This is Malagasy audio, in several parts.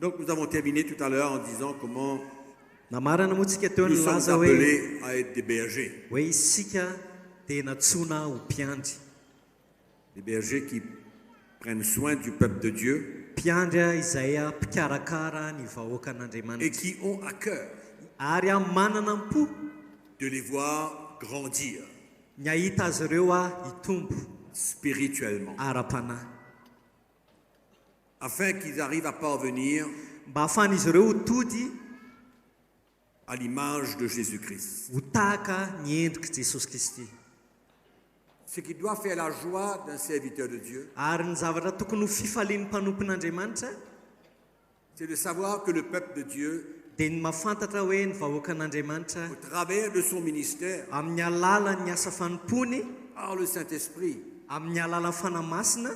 Donc nous avons terminé tout à l'heure en disant comment namarana moa tsika teo nous ny sommes laza hoe appelés à être des bergers. isika dia natsoina ho mpiandry Des bergers qui prennent soin du peuple de Dieu mpiandry izay mpikarakara ny vahoaka et an'andriamanitra qui ont à cœur ary manana mpo de les voir grandir ny ahita azy ireo hitombo spirituellement ara-panahy afin qu'ils arrivent à parvenir mba ahafahan'izy ireo ho tody à l'image de Jésus-Christ. ho tahaka ny endriky Jesosy Kristy. Ce qui doit faire la joie d'un serviteur de Dieu, Ary ny zavatra tokony ho fifalian'ny mpanompon'Andriamanitra c'est de savoir que le peuple de Dieu, dia ny mahafantatra hoe ny vahoaka an'Andriamanitra au travers de son ministère, amin'ny alalan'ny asa fanompony, par le Saint-Esprit, amin'ny alalan'ny fanamasina,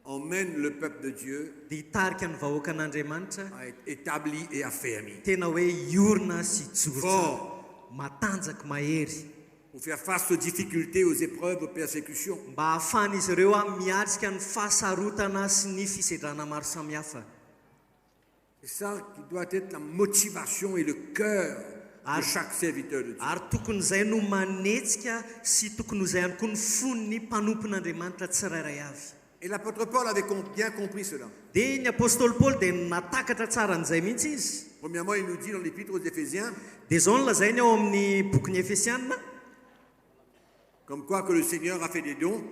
emmène le peuple de Dieu dia hitarika ny vahoaka an'Andriamanitra à être établi et affermi, tena hoe iorina sy jorotra fort, matanjaka mahery pour faire face aux difficultés, aux épreuves, aux persécutions. mba ahafahan'izy ireo miatrika ny fahasarotana sy ny fisedrana maro samihafa. C'est ça qui doit être la motivation et le cœur de chaque serviteur de Dieu. Ary tokony izay no manetsika sy tokony izay ihany koa ny fon'ny mpanompon'Andriamanitra tsirairay avy. Et l'apôtre Paul avait bien compris cela. Dia ny apôstôly Paoly dia natakatra tsara an'izay mihitsy izy. Premièrement, il nous dit dans l'épître aux Éphésiens, Dia izao no lazainy ao amin'ny bokin'ny Efesianina, comme quoi que le Seigneur a fait des dons.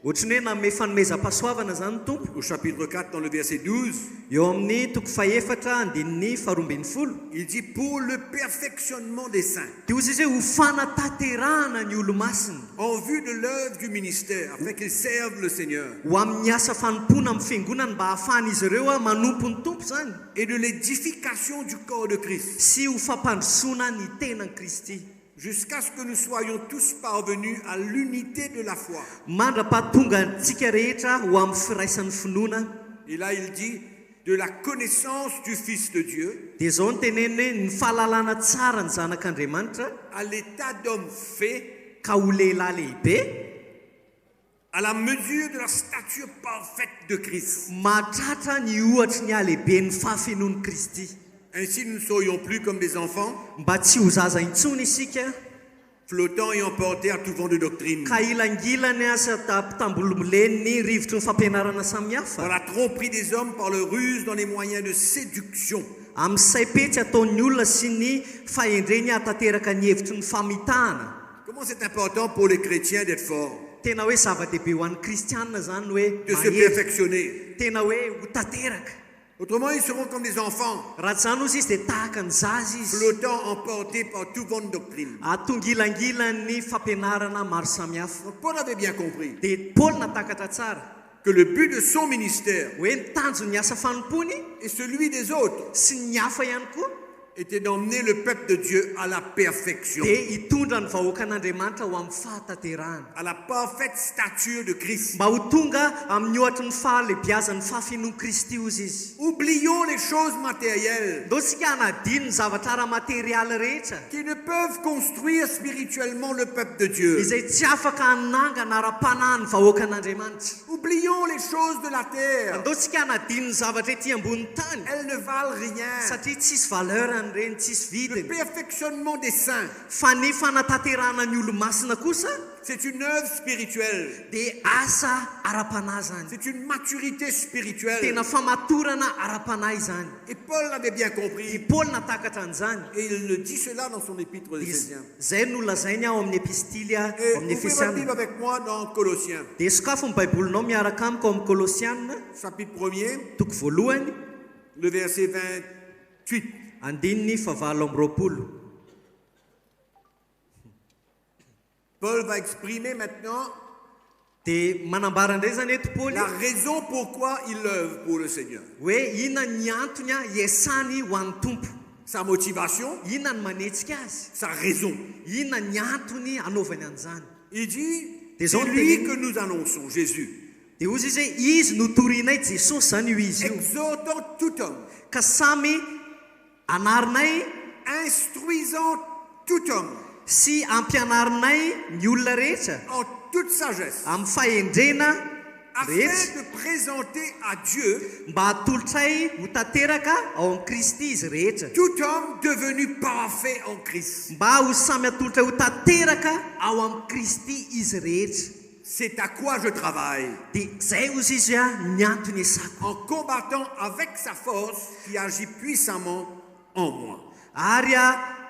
ohatrany hoe nanome fanomezam-pahasoavana zany ny tompo. Au chapitre 4, dans le verset 12, Eo amin'ny toko faefatra andininy faharoambin'ny folo, il dit pour le perfectionnement des saints, dia ozy izy hoe ho fanatanterahana ny olo-masina en vue de l'œuvre du ministère, afin qu'ils servent le Seigneur, ho amin'ny asa fanompona amin'ny fiangonana mba ahafahan'izy ireo manompo ny tompo zany, et de l'édification du corps de Christ, sy ho fampandrosoana ny tenan'i Kristy, jusqu'à ce que nous soyons tous parvenus à l'unité de la foi. mandra-pahatonga antsika rehetra ho amin'ny firaisan'ny finoana. Et là, il dit de la connaissance du Fils de Dieu, Dia izao ny teneny hoe ny fahalalana tsara ny zanak'Andriamanitra à l'état d'homme fait, ka ho lehilahy lehibe, à la mesure de la stature parfaite de Christ. mahatratra ny ohatry ny ahalehiben'ny fahafenoan'i Kristy, Ainsi, nous ne serions plus comme des enfants, mba tsy ho zaza intsony isika, flottant et emportés à tout vent de doctrine, ka ilangilany asa mpitambolo-moleny rivotry ny fampianarana par samihafa, la tromperie des hommes, par le ruse dans les moyens de séduction, amin'ny saipetsy ataon'ny olona sy ny fahendreny hatanteraka ny hevitry ny famitahana. Comment c'est important pour les chrétiens d'être forts, Tena hoe zava-dehibe ho an'ny kristianina zany hoe de se mahery, perfectionner. tena hoe ho tanteraka. Autrement, ils seront comme des enfants, Raha tsy zany ozy izy dia tahaka ny zaza izy, flottant, emportés par tout vent de doctrine. atongilangilany fampianarana maro samihafa. Donc, Paul avait bien compris Dia Paoly natakatra tsara que le but de son ministère hoe ny tanjon'ny asa fanompony et celui des autres sy ny hafa ihany koa était d'emmener le peuple de Dieu à la perfection, dia hitondra ny vahoaka an'Andriamanitra ho amin'ny fahatanterahana, à la parfaite stature de Christ. mba ho tonga amin'ny ohatry ny fahalebiazan'ny fahafinoan'i Kristy ozy izy. Oublions les choses matérielles Ndao sika hanadino ny zavatra ara-materialy rehetra qui ne peuvent construire spirituellement le peuple de Dieu. izay tsy afaka hanangana ara-panahy ny vahoaka an'Andriamanitra. Oublions les choses de la terre. Ndao sika hanadino ny zavatra ety ambony tany Elles ne valent rien. satria tsisy valeur an'ireny, tsisy Le vidiny. perfectionnement des saints, Fa ny fanatanterahana ny olo-masina kosa c'est une œuvre spirituelle. dia asa ara-panahy zany, C'est une maturité spirituelle. tena famatorana ara-panahy zany. Et Paul l'avait bien Dia compris. Paoly natakatra an'izany. Et il le dit cela dans son épître aux Éphésiens. Zay no lazainy ao amin'ny epistily Et amin'ny ouvrez votre Efesianina. Bible avec moi dans Colossiens, Dia sokafo ny baibolinao miaraka amiko amin'ny Kolosianina, chapitre 1er, toko voalohany, le verset 28. andininy favalo amby roapolo. Paul va exprimer maintenant Dia manambara indray zany eto Paoly la raison pourquoi il œuvre pour le Seigneur. hoe inona ny antony iasany ho an'ny tompo, Sa motivation, inona ny manetsika azy, sa raison. inona ny antony anaovany an'izany. Il dit, Des c'est autres lui pays. que nous annonçons, Jésus, Dia ozy izy hoe izy no torinay Jesosy zany io izy io, exhortant tout homme, ka samy anarinay instruisant tout homme sy ampianarinay ny olona rehetra en toute sagesse, amin'ny fahendrena afin de présenter à Dieu mba hatolotray ho tanteraka ao amin'ny Kristy izy rehetra tout homme devenu parfait en Christ. mba ho samy atolotra ho tanteraka ao amin'ny Kristy izy rehetra. C'est à quoi je travaille, dia zay ozy izy a ny antony esako en combattant avec sa force qui agit puissamment en moi. ary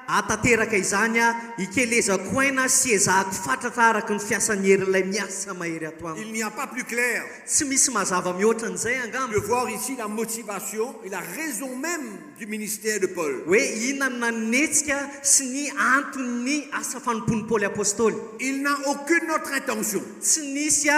atanteraka izany hikelezako aina sy ezahako fatratra araky ny fiasan'ny herin'ilay miasa mahery ato aminy. Il n'y a pas plus clair Tsy misy mazava mihoatra an'izay de angamba voir ici la motivation et la raison même du ministère de Paul. hoe inona no nanetsika sy ny antony asa fanompony Paoly apôstôly. Il n'a aucune autre intention. Tsy nisy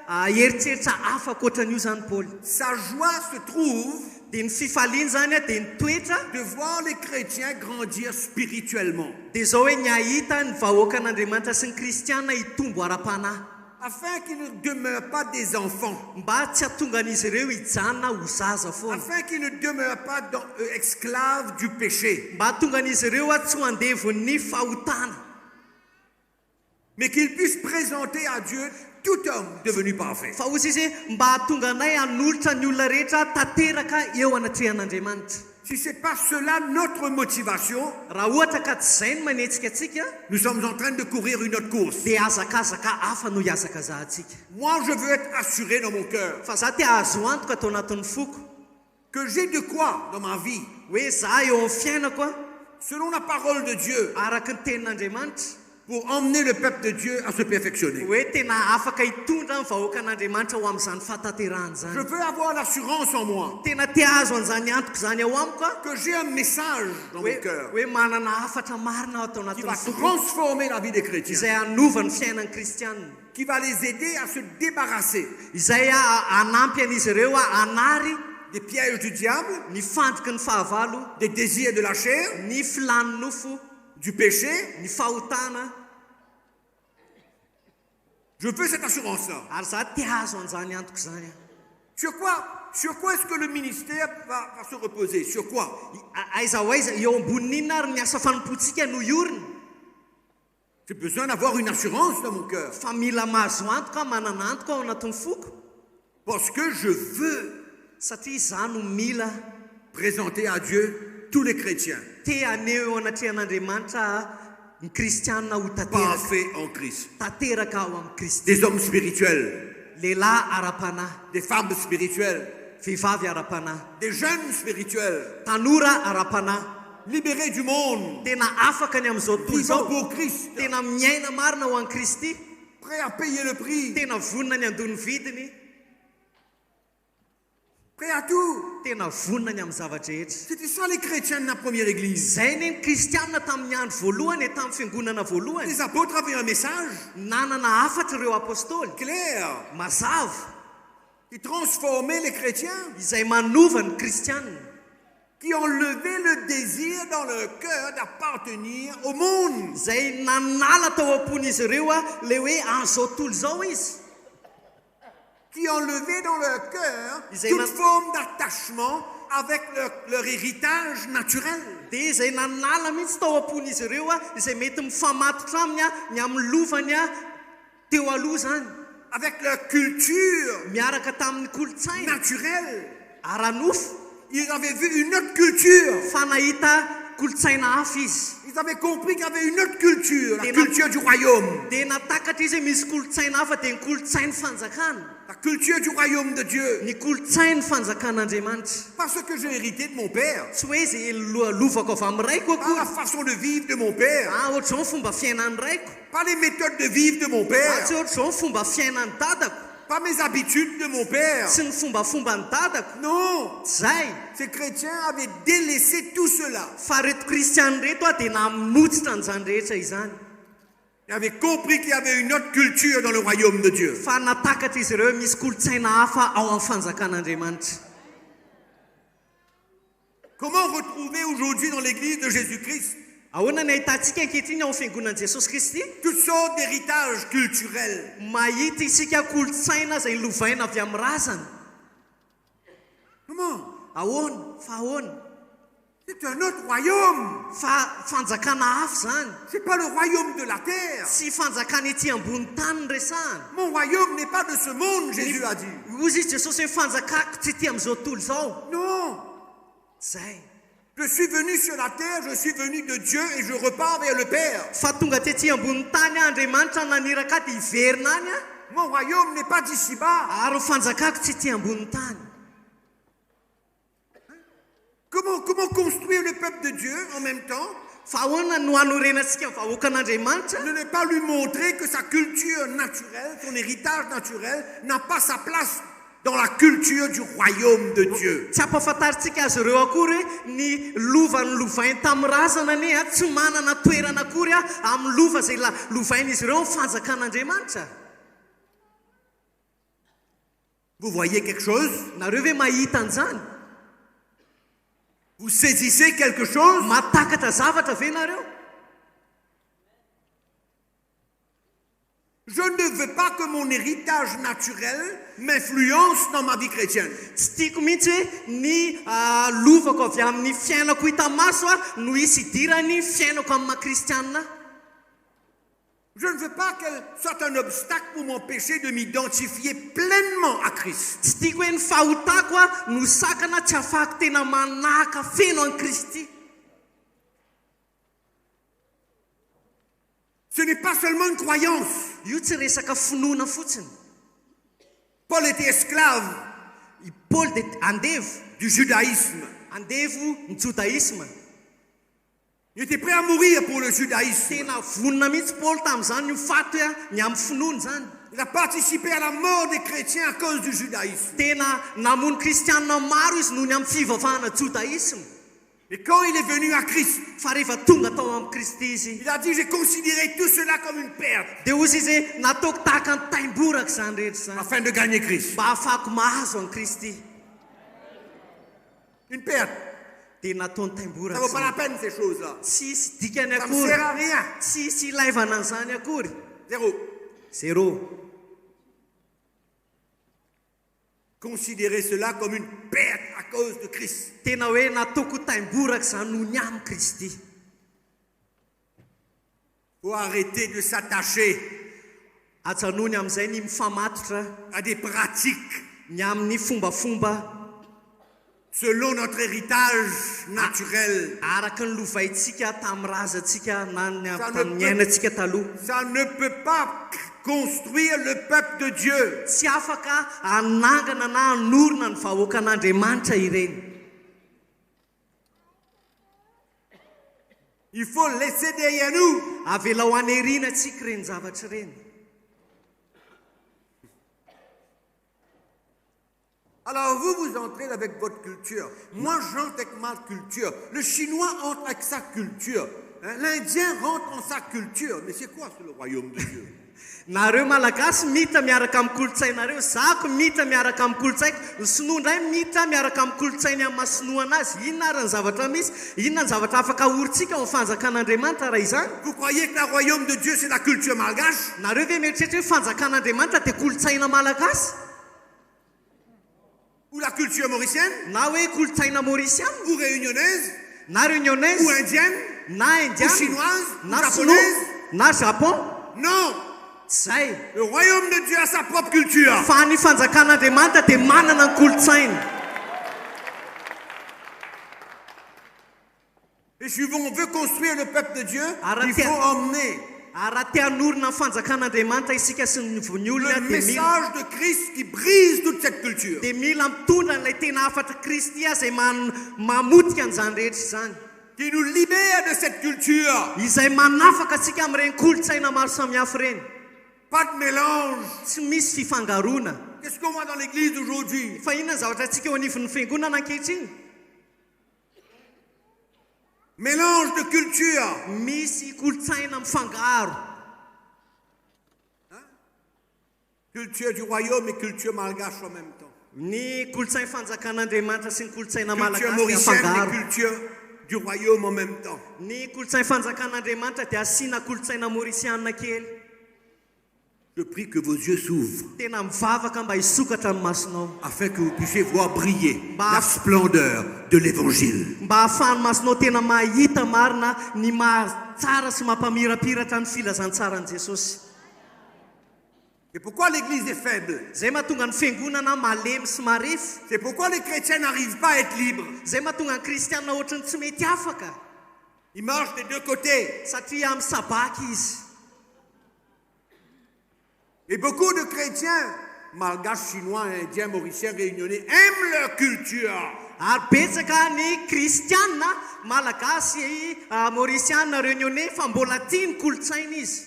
heritreritra hafa ankoatran'io zany Paoly. Sa joie se trouve Dia ny fifaliany zany dia ny toetra de voir les chrétiens grandir spirituellement, dia zao hoe ny ahita ny vahoakan'Andriamanitra sy ny kristiana hitombo ara-panahy afin qu'ils ne demeurent pas des enfants, mba tsy hahatongan'izy ireo hijanona ho zaza foana, afin qu'ils ne demeurent pas esclaves du péché, mba hahatongan'izy ireo tsy ho andevon'ny fahotana, mais qu'ils puissent présenter à Dieu tout homme devenu parfait. fa ozy izy mba hahatonga anay hanolotra ny olona rehetra tanteraka eo anatrehan'Andriamanitra. Si ce n'est pas cela notre motivation, Raha ohatra ka tsy zay no manetsika antsika nous sommes en train de courir une autre course. dia azakazaka hafa no hiazakazahantsika. Moi, je veux être assuré dans mon cœur Fa za tia azo antoka atao anatin'ny foko que j'ai de quoi dans ma vie, hoe za eo amin'ny fiainako selon la parole de Dieu, araky ny tenin'Andriamanitra pour emmener le peuple de Dieu à se perfectionner. hoe tena afaka hitondra ny vahoakan'Andriamanitra ho amin'izany fahatanterahany Je zany. veux avoir l'assurance en moi Tena tia azo an'izany antoko zany ao amiko que j'ai un message dans mon cœur hoe manana hafatra marina ao atao qui va anatin'ny foko transformer la vie des chrétiens, izay hanova ny fiainan'ny kristianina, qui va les aider à se débarrasser izay hanampy an'izy ireo hanary des pièges du diable, ny fandriky ny fahavalo, des désirs de la chair, ny filan'ny nofo, du péché. ny fahotana. Je veux cette assurance-là. Ary za tia azo an'izany antoko zany. Sur quoi est-ce que le ministère va se reposer? Sur quoi? Aiza ho aiza eo ambonin'inona ary ny asa fanompotsika no iorina. J'ai besoin d'avoir une assurance dans mon cœur Fa mila mahazo antoka manana antoka ao anatin'ny foko parce que je veux satria za no mila présenter à Dieu tous les chrétiens te aneo eo anatrehan'Andriamanitra ny kristianina ho parfaits en Christ, tanteraka ao amin'ny Kristy. des hommes spirituels, Lehilahy ara-panahy, des femmes spirituelles, vehivavy ara-panahy, des jeunes spirituels, tanora ara-panahy, libérés du monde, tena afaka ny amin'izao tontolo vivant izao, pour Christ, tena miaina marina ho an'ny Kristy, prêts à payer le prix, tena vonina ny andony vidiny, prêts à tout. tena vonina ny amin'ny zavatra rehetra. C'était ça les chrétiens de la première église. Zay ny kristianina tamin'ny andro voalohany tamin'ny fiangonana voalohany. Les apôtres avaient un message Nanana hafatra ireo apôstôly clair mazava qui transformait les chrétiens, izay manova ny kristianina, qui enlevait le désir dans leur cœur d'appartenir au monde. izay nanala tao am-pon'izy ireo le hoe an'izao tontolo izao izy, Qui enlevaient dans leur cœur Ils toute aiment- forme d'attachement avec leur héritage naturel. dia izay nanala mihitsy tao am-pon'izy ireo izay mety mifamatotra aminy ny amin'ny lovany teo aloha zany, Avec leur culture miaraka tamin'ny kolotsaina naturelle. ara-nofo, Ils avaient vu une autre culture. fa nahita kolotsaina hafa izy. Ils avaient compris qu'il y avait une autre culture, la Des culture du royaume. Dia natakatra izy hoe misy kolotsaina hafa dia ny kolotsainy fanjakana, La culture du royaume de Dieu. ny kolotsainy fanjakan'Andriamanitra. Pas ce que j'ai hérité de mon père. Tsy hoe izay lovako avy amin'ny raiko Pas la akory, façon de vivre de mon père. ohatr'izao ny fomba fiainan'ny raiko, Pas les méthodes de vivre de mon père. tsy ohatr'izao ny fomba fiainan'ny dadako, Pas mes habitudes de mon père. tsy ny fombafomba ny dadako. Non. Zay, Ces chrétiens avaient délaissé tout cela. fa reto kristiany reto dia namotsitra an'izany rehetra izany. Ils avaient compris qu'il y avait une autre culture dans le royaume de Dieu. Fa natakatra izy ireo misy kolotsaina hafa ao amin'ny fanjakan'Andriamanitra. Comment retrouver aujourd'hui dans l'église de Jésus-Christ Ahoana ny ahitantsika ankehitriny ao amin'ny fiangonan'i Jesosy Kristy? toutes sortes d'héritages culturels? Mahita isika kolotsaina izay lovaina avy amin'ny razana. Comment? Ahoana? Fa ahoana? C'est un autre royaume. fa fanjakana hafa zany C'est pas le royaume de la terre. tsy fanjakana ety ambony tany resahana Mon royaume n'est pas de ce monde, Jésus a dit. ozy izy jesosy hoe fanjakako tsy ty am'izao tontolo zao Non. zay Je suis venu sur la terre, je suis venu de Dieu et je repars vers le Père. fa tonga tety ambony tany andriamanitra naniraka ty hiverina any a Mon royaume n'est pas d'ici-bas. ary fanjakako tsy ty ambony tany Comment construire le peuple de Dieu en même temps? fa ahoana no anorenantsika ny vahoakan'andriamanitra Ne pas lui montrer que sa culture naturelle, son héritage naturel, n'a pas sa place dans la culture du royaume de Dieu. tsy ampahafantaritsika azy ireo akory hoe ny lova ny lovainy tamin'ny razana ane a tsy manana toerana akory a amin'ny lova zay lovain'izy ireo ny fanjakan'andriamanitra Vous voyez quelque chose? nareo hoe mahita an'izany Vous saisissez quelque chose? matakatra zavatra ve nareo Je ne veux pas que mon héritage naturel m'influence dans ma vie chrétienne. tsy tiako mihitsy hoe ny lovako avy amin'ny fiainako hita maso a no isy idirany fiainako amin'ny makristianina Je ne veux pas qu'elle soit un obstacle pour m'empêcher de m'identifier pleinement à Christ. tsy tiako hoe ny fahotako a no sakana tsy afahako tena manahaka feno an'i kristy Ce n'est pas seulement une croyance. io tsy resaka finoana fotsiny Paul était esclave i paoly de andevo du judaïsme. andevo ny jodaisma Il était prêt à mourir pour le judaïsme. tena vonona mihitsy paoly tamin'izany io fato a ny amin'ny finoana zany Il a participé à la mort des chrétiens à cause du judaïsme. tena namono kristianina maro izy noho ny amin'ny fivavahana jodaisma Et quand il est venu à Christ, fa rehefa tonga tao amin'ny kristy izy il a dit, j'ai considéré tout cela comme une perte dia ozy izy hoe nataoko tahaka ny taimboraka zany rehetra zany afin de gagner Christ. mba ahafahako mahazo an'i kristy Une perte. dia nataony Ça ne taimboraka vaut pas zany la peine ces choses-là. tsisy dikany Ça ne sert akory à rien. tsisy ilaivana an'izany akory Zéro. zéro Considérez cela comme une perte à cause de Christ. tena hoe nataoko taimboraka zany noho ny amin'ny kristy Il faut arrêter de s'attacher ajanony amin'izay ny mifamatotra à des pratiques ny amin'ny fombafomba selon notre héritage naturel. araka ny lovaintsika tamin'ny razantsika na Ça ne tamin'ny peut- ainantsika taloha Ça ne peut pas construire le peuple de Dieu. tsy afaka anangana na anorona ny vahoakan'andriamanitra ireny Il faut laisser derrière nous avela ho anerina antsika reny zavatra ireny Alors vous entrez avec votre culture. Moi, j'entre avec ma culture. Le Chinois entre avec sa culture. Hein, l'Indien rentre en sa culture. Mais c'est quoi c'est le royaume de Dieu? nareo malagasy mita miaraka amin'ny kolotsainareo zako mita miaraka amin'ny kolotsaiko ny sinoa indray mita miaraka amin'ny kolotsainy amin'ny masinoana azy inona ary ny zavatra misy inona ny zavatra afaka orintsika amin'ny fanjakan'andriamanitra raha izany Vous croyez que le royaume de Dieu, c'est la culture malgache? nareo ve mieritreritra hoe fanjakan'andriamanitra dia kolotsaina malagasy Ou la culture mauricienne? na hoe kolotsaina maurisiana Ou réunionnaise? na réunionnaise Ou indienne? na Ou indiana chinoise? Ou na japonaise? sinoa na japon Non! zay Le royaume de Dieu a sa propre culture. fa ny fanjakan'andriamanitra dia manana ny kolotsaina Et si on veut construire le peuple de Dieu, Arrêtez. il faut emmener ary raha te hanorona ny fanjakan'andriamanitra isika sy ny olona le dia mila message de Christ qui brise toute cette culture. dia mila mitondra n'ilay tena afatra kristy a zay mamotika an'izany rehetra izany Qui nous libère de cette culture. izay manafaka atsika amin'ireny kolotsaina maro samihafa ireny Pas de mélange. tsy misy fifangarona Qu'est-ce qu'on voit dans l'église d'aujourd'hui? fa inona ny zavatra atsika eo anivon'ny fiangonana ankehitriny Mélange de culture. misy kolotsaina mifangaro Culture du royaume et culture malgache en même temps. ny kolotsaina fanjakan'andriamanitra sy ny kolotsaina Culture malagasy dia mauricienne mifangaro et culture du royaume en même temps. ny kolotsaina fanjakan'andriamanitra dia asiana kolotsaina maurisiana kely Je prie que vos yeux s'ouvrent tena mivavaka mba hisokatra ny masonao afin que vous puissiez voir briller la splendeur de l'évangile. mba ahafahan'ny masonao tena mahita marina ny mahatsara sy mampamirapiratra ny filazantsarany Jesosy. C'est pourquoi l'église est faible. Zay mahatonga ny fiangonana malemy sy marefy. C'est pourquoi les chrétiens n'arrivent pas à être libres. Zay mahatonga ny kristianina ohatrany tsy mety afaka. Ils marchent des deux côtés. Satria amin'ny sabaka izy. Et beaucoup de chrétiens, malgaches, chinois, indiens, mauriciens, réunionnais, aiment leur culture. Ary betsaka ny kristianina malagasy, mauriciana, réunionnais fa mbola tia ny kolotsaina izy.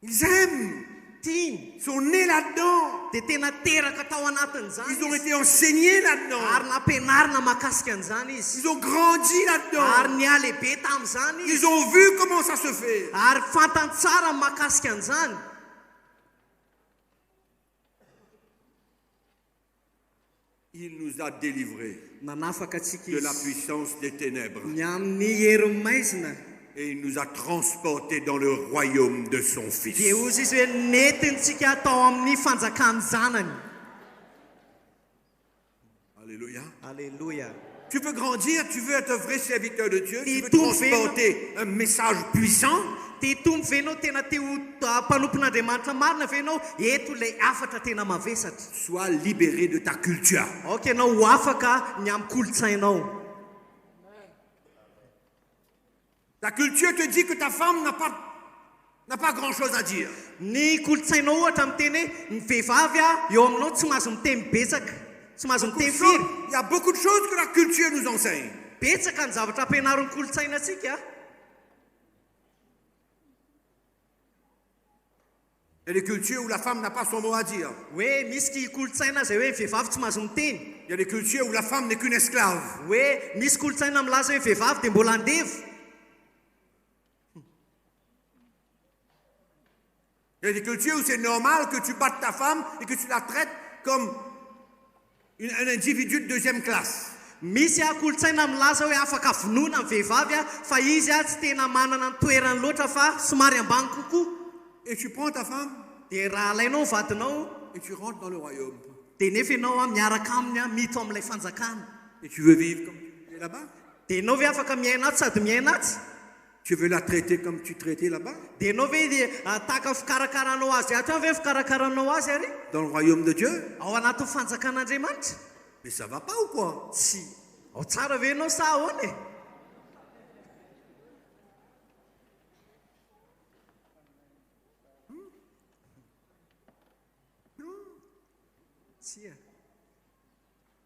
Ils aiment. Tiany. Ils sont nés là-dedans. Dia tena teraka tao anatin'izany. Ils ont été enseignés là-dedans. Ary nampianarina mahakasika an'izany izy. Ils ont grandi là-dedans. Ary nialehibe tamin'izany izy. Ils ont vu comment ça se fait. Ary fantany tsara mahakasika an'izany. Il nous a délivrés Nanafaka antsika de la izy puissance des ténèbres. ny amin'ny herin'ny maizina. Et il nous a transportés dans le royaume de son Dia Fils. ozy izy hoe nentintsika tao amin'ny fanjakany zanany. Alléluia. Alléluia. Tu veux grandir, tu veux être un vrai serviteur de Dieu, tu Et veux tout transporter un message puissant. Te tompo ve ianao tena te ho mpanompon'Andriamanitra marina ve ianao eto ilay afatra tena mavesatra. Sois libéré de ta culture. Ok, ianao ho afaka ny amin'ny kolotsainao. Ta culture te dit que ta femme n'a pas grand-chose à dire. Ny kolotsainao ohatra miteny hoe ny vehivavy eo aminao tsy mahazo miteny betsaka, tsy mahazo miteny firy. Il y a beaucoup de choses que la culture nous enseigne. Betsaka ny zavatra ampianarin'ny kolotsainatsika. Il y a des cultures où la femme n'a pas son mot à dire. Hoe misy kolotsaina zay hoe ny vehivavy tsy mahazo miteny. Il y a des cultures où la femme n'est qu'une esclave. Hoe misy kolotsaina milaza hoe vehivavy dia mbola andevy. Il y a des cultures où c'est normal que tu battes ta femme et que tu la traites comme un individu de deuxième classe. Misy kolotsaina milaza hoe afaka vonoina ny vehivavy fa izy tsy tena manana ny toerany loatra fa somary ambany kokoa. Et tu prends ta femme Dia raha alainao vadinao et tu rentres dans le royaume. dia nefa ianao miaraka aminy mito amin'ilay fanjakana. Et tu veux vivre comme tu es là-bas. Dia ianao ve afaka miaina aty sady miaina aty. Tu veux la traiter comme tu traitais là-bas. Dia ianao ve tahaka fikarakaranao azy ato ve fikarakaranao azy ary Dans le royaume de Dieu. ao anatin'ny fanjakan'Andriamanitra. Mais ça va pas ou quoi? Tsy ao tsara ve ianao sa ahoana e?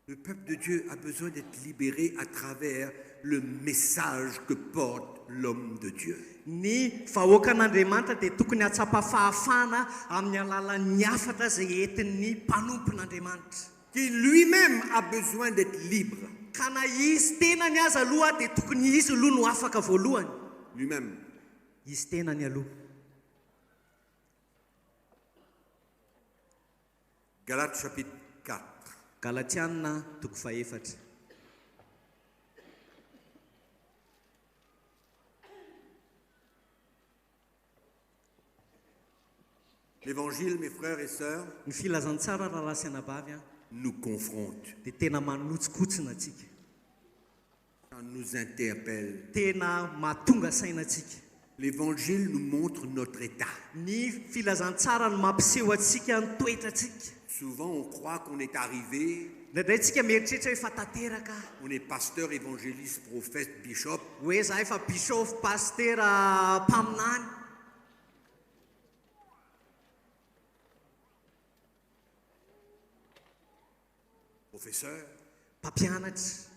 Le peuple de Dieu a besoin d'être libéré à travers le message que porte l'homme de Dieu. Ny vahoakan'Andriamanitra dia tokony hatsapa fahafana amin'ny alalan'ny afatra zay entin'ny mpanompon'Andriamanitra. Qui lui-même a besoin d'être libre. Ka na izy tenany aza aloha dia tokony izy aloha no afaka voalohany. Lui-même. Izy tenany aloha. Galates chapitre 4. Galatiana toko faefatra. L'évangile, mes frères et sœurs, Ny filazantsara rahalahy sy anabavy nous confronte. dia tena manotsikotsinà antsika. Ça nous interpelle. Tena mahatonga sainantsika. L'évangile nous montre notre état. Ny filazantsara no mampiseho antsika ny toetratsika. Souvent, on croit qu'on est arrivé, Ndraindray tsika mieritreritra hoe efa tanteraka. on est pasteur, évangéliste, prophète, bishop. Hoe za efa bisôfo, pastera, mpaminany. Professeur. Mpampianatra.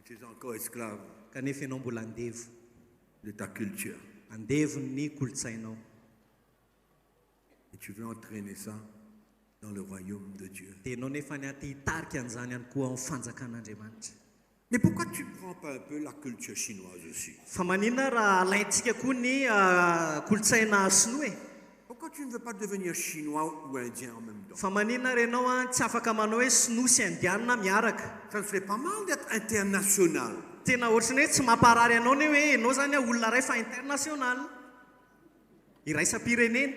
Tu es encore esclave Kanefa ianao mbola andevo. de ta culture. Andevon'ny kolotsainao. Et tu veux entraîner ça dans le royaume de Dieu. Dia ianao nefa ny aty hitarika an'izany ihany koa amin'ny fanjakan'Andriamanitra. Mais pourquoi tu ne prends pas un peu la culture chinoise aussi? Fa maninona raha alaintsika koa ny kolotsaina sinoa e? Pourquoi Pourquoi tu ne veux pas devenir chinois ou indien en même temps? fa maninona renao a tsy afaka manao hoe sinoa sy indianina miaraka Ça serait pas mal d'être international. tena ohatrany hoe tsy mamparary anao ny hoe enao zany a olona ray fa international iraisam-pirenena.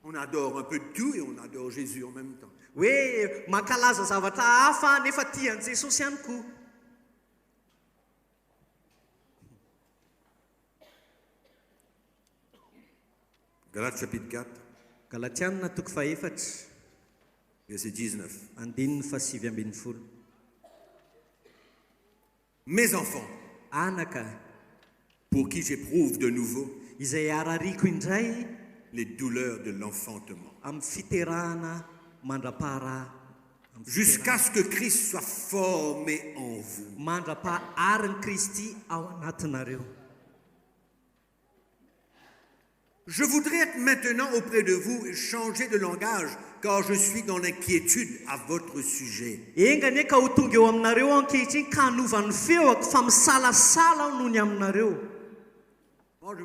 On adore un peu de tout et on adore Jésus en même temps. hoe mankalaza zavatra hafa nefa tian'i Jesosy ihany koa. Galates chapitre 4, Galatianina toko faefatra verset 19. andininy fa 7:10. Mes enfants, anaka pour qui j'éprouve de nouveau izay arariko indray les douleurs de l'enfantement, amin'ny fiterahana mandrapara jusqu'à ce que Christ soit formé en vous. mandrapaharin'i Kristy ao anatinareo. Je voudrais être maintenant auprès de vous et changer de langage, car je suis dans l'inquiétude à votre sujet. engany ka ho tonga eo aminareo ankehitriny ka hanovan'ny feoako fa misalasala noho ny aminareo. Moi, je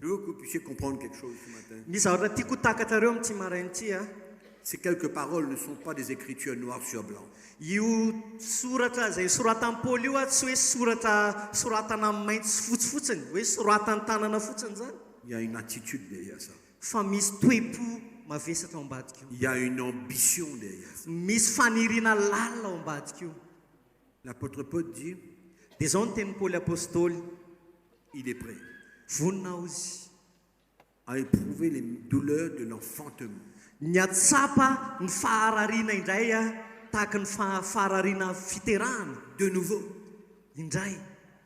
veux que vous puissiez comprendre quelque chose ce matin. Misy zavatra tiako takatrareo amin'ity marain'ity a. Ces quelques paroles ne sont pas des écritures noires sur blanc. io soratra izay soratan'i Paoly io a tsy hoe soratana mainty sy fotsifotsiny hoe soratany tanana fotsiny zany Il y a une attitude derrière ça. fa misy toe-po mavesatra ao ambadika io, Il y a une ambition derrière ça. misy faniriana lalina ao ambadika io. L'apôtre Paul dit, dia zao ny tenin'ny Paoly apôstôly, il est prêt vonina ao izy à éprouver les douleurs de l'enfantement. ny atsapa ny faharariana indray a tahaka ny faharariana fiterahana De nouveau, indray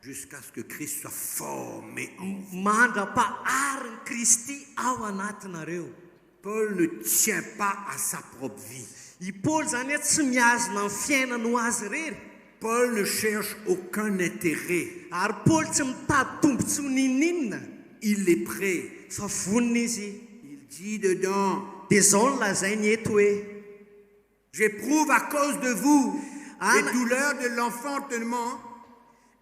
jusqu'à ce que Christ soit formé en vous. mandra-paharin'i Kristy ao anatinareo. Paul ne tient pas à sa propre vie. I Paoly zany a tsy miazona ny fiainana ho azy rery, Paul ne cherche aucun intérêt. ary Paoly tsy mitady tombontsoa ninninona Il est prêt. fa vonina izy. Il dit dedans, Dia zao no lazainy eto hoe j'éprouve à cause de vous Ah, les douleurs de l'enfantement.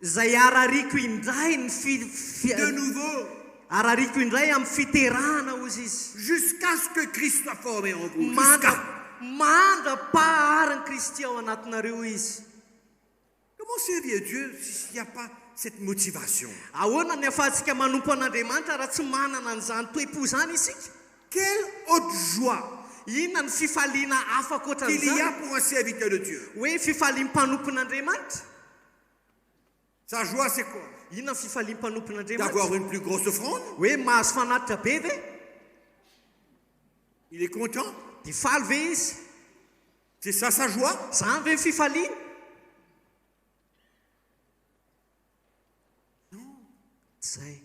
zay arariko indray ny De nouveau, arariko indray amin'ny fiterahana ozy izy. jusqu'à ce que Christ soit formé en vous. Jusqu'à. Mandra-paharin'i Kristy ao anatinareo izy. Comment servir Dieu s'il n'y a pas cette motivation? Ahoana ny ahafahantsika manompo an'Andriamanitra raha tsy manana an'izany toe-po zany isika? Quelle haute joie Inona ny fifaliana hafa qu'il y ankoatran'izany a pour un serviteur de Dieu. hoe fifaliam-panompon'Andriamanitra? Sa joie, c'est quoi? Inona ny fifaliam-panompon'Andriamanitra? D'avoir une plus grosse offrande. Hoe mahazo fanatitra be ve? Il est content. Dia faly ve izy? C'est ça sa joie. Zany ve ny fifaliana? Tsy zay.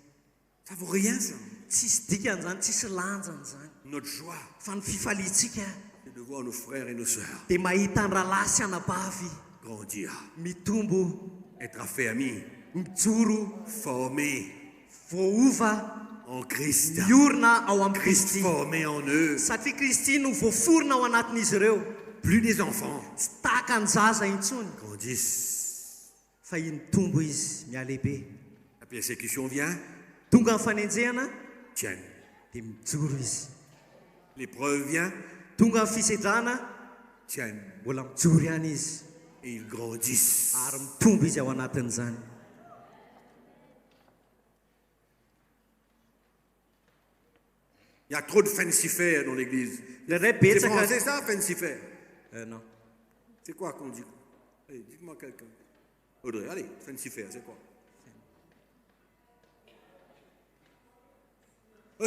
Ça vaut rien, ça. Tsisy dikan'izany, tsisy lanjany zany. Notre joie, Fa ny fifaliantsika c'est de voir nos frères et nos sœurs dia mahita ny rahalahy sy anabavy grandir, mitombo, être affermis, mijoro, formés voaova, en Christ. miorina ao amin'ny Christ Kristy. formé en eux. Satria Kristy no voaforona ao anatin'izy ireo. Plus des enfants Tsy tahaka ny zaza intsony grandissent. fa iny mitombo izy mialehibe. La persécution vient, Tonga ny fanenjehana tiennent. dia mijoro izy. L'épreuve vient, Tonga ny fisedrana tiennent. mbola mijoro ihany izy Et ils grandissent. ary mitombo izy ao anatin'izany. Il y a trop de fancifères dans l'église. Ilay C'est betsaka français ça, fancifère? non. C'est quoi qu'on dit? Allez, dites-moi quelqu'un. Audrey, allez, fancifère, c'est quoi?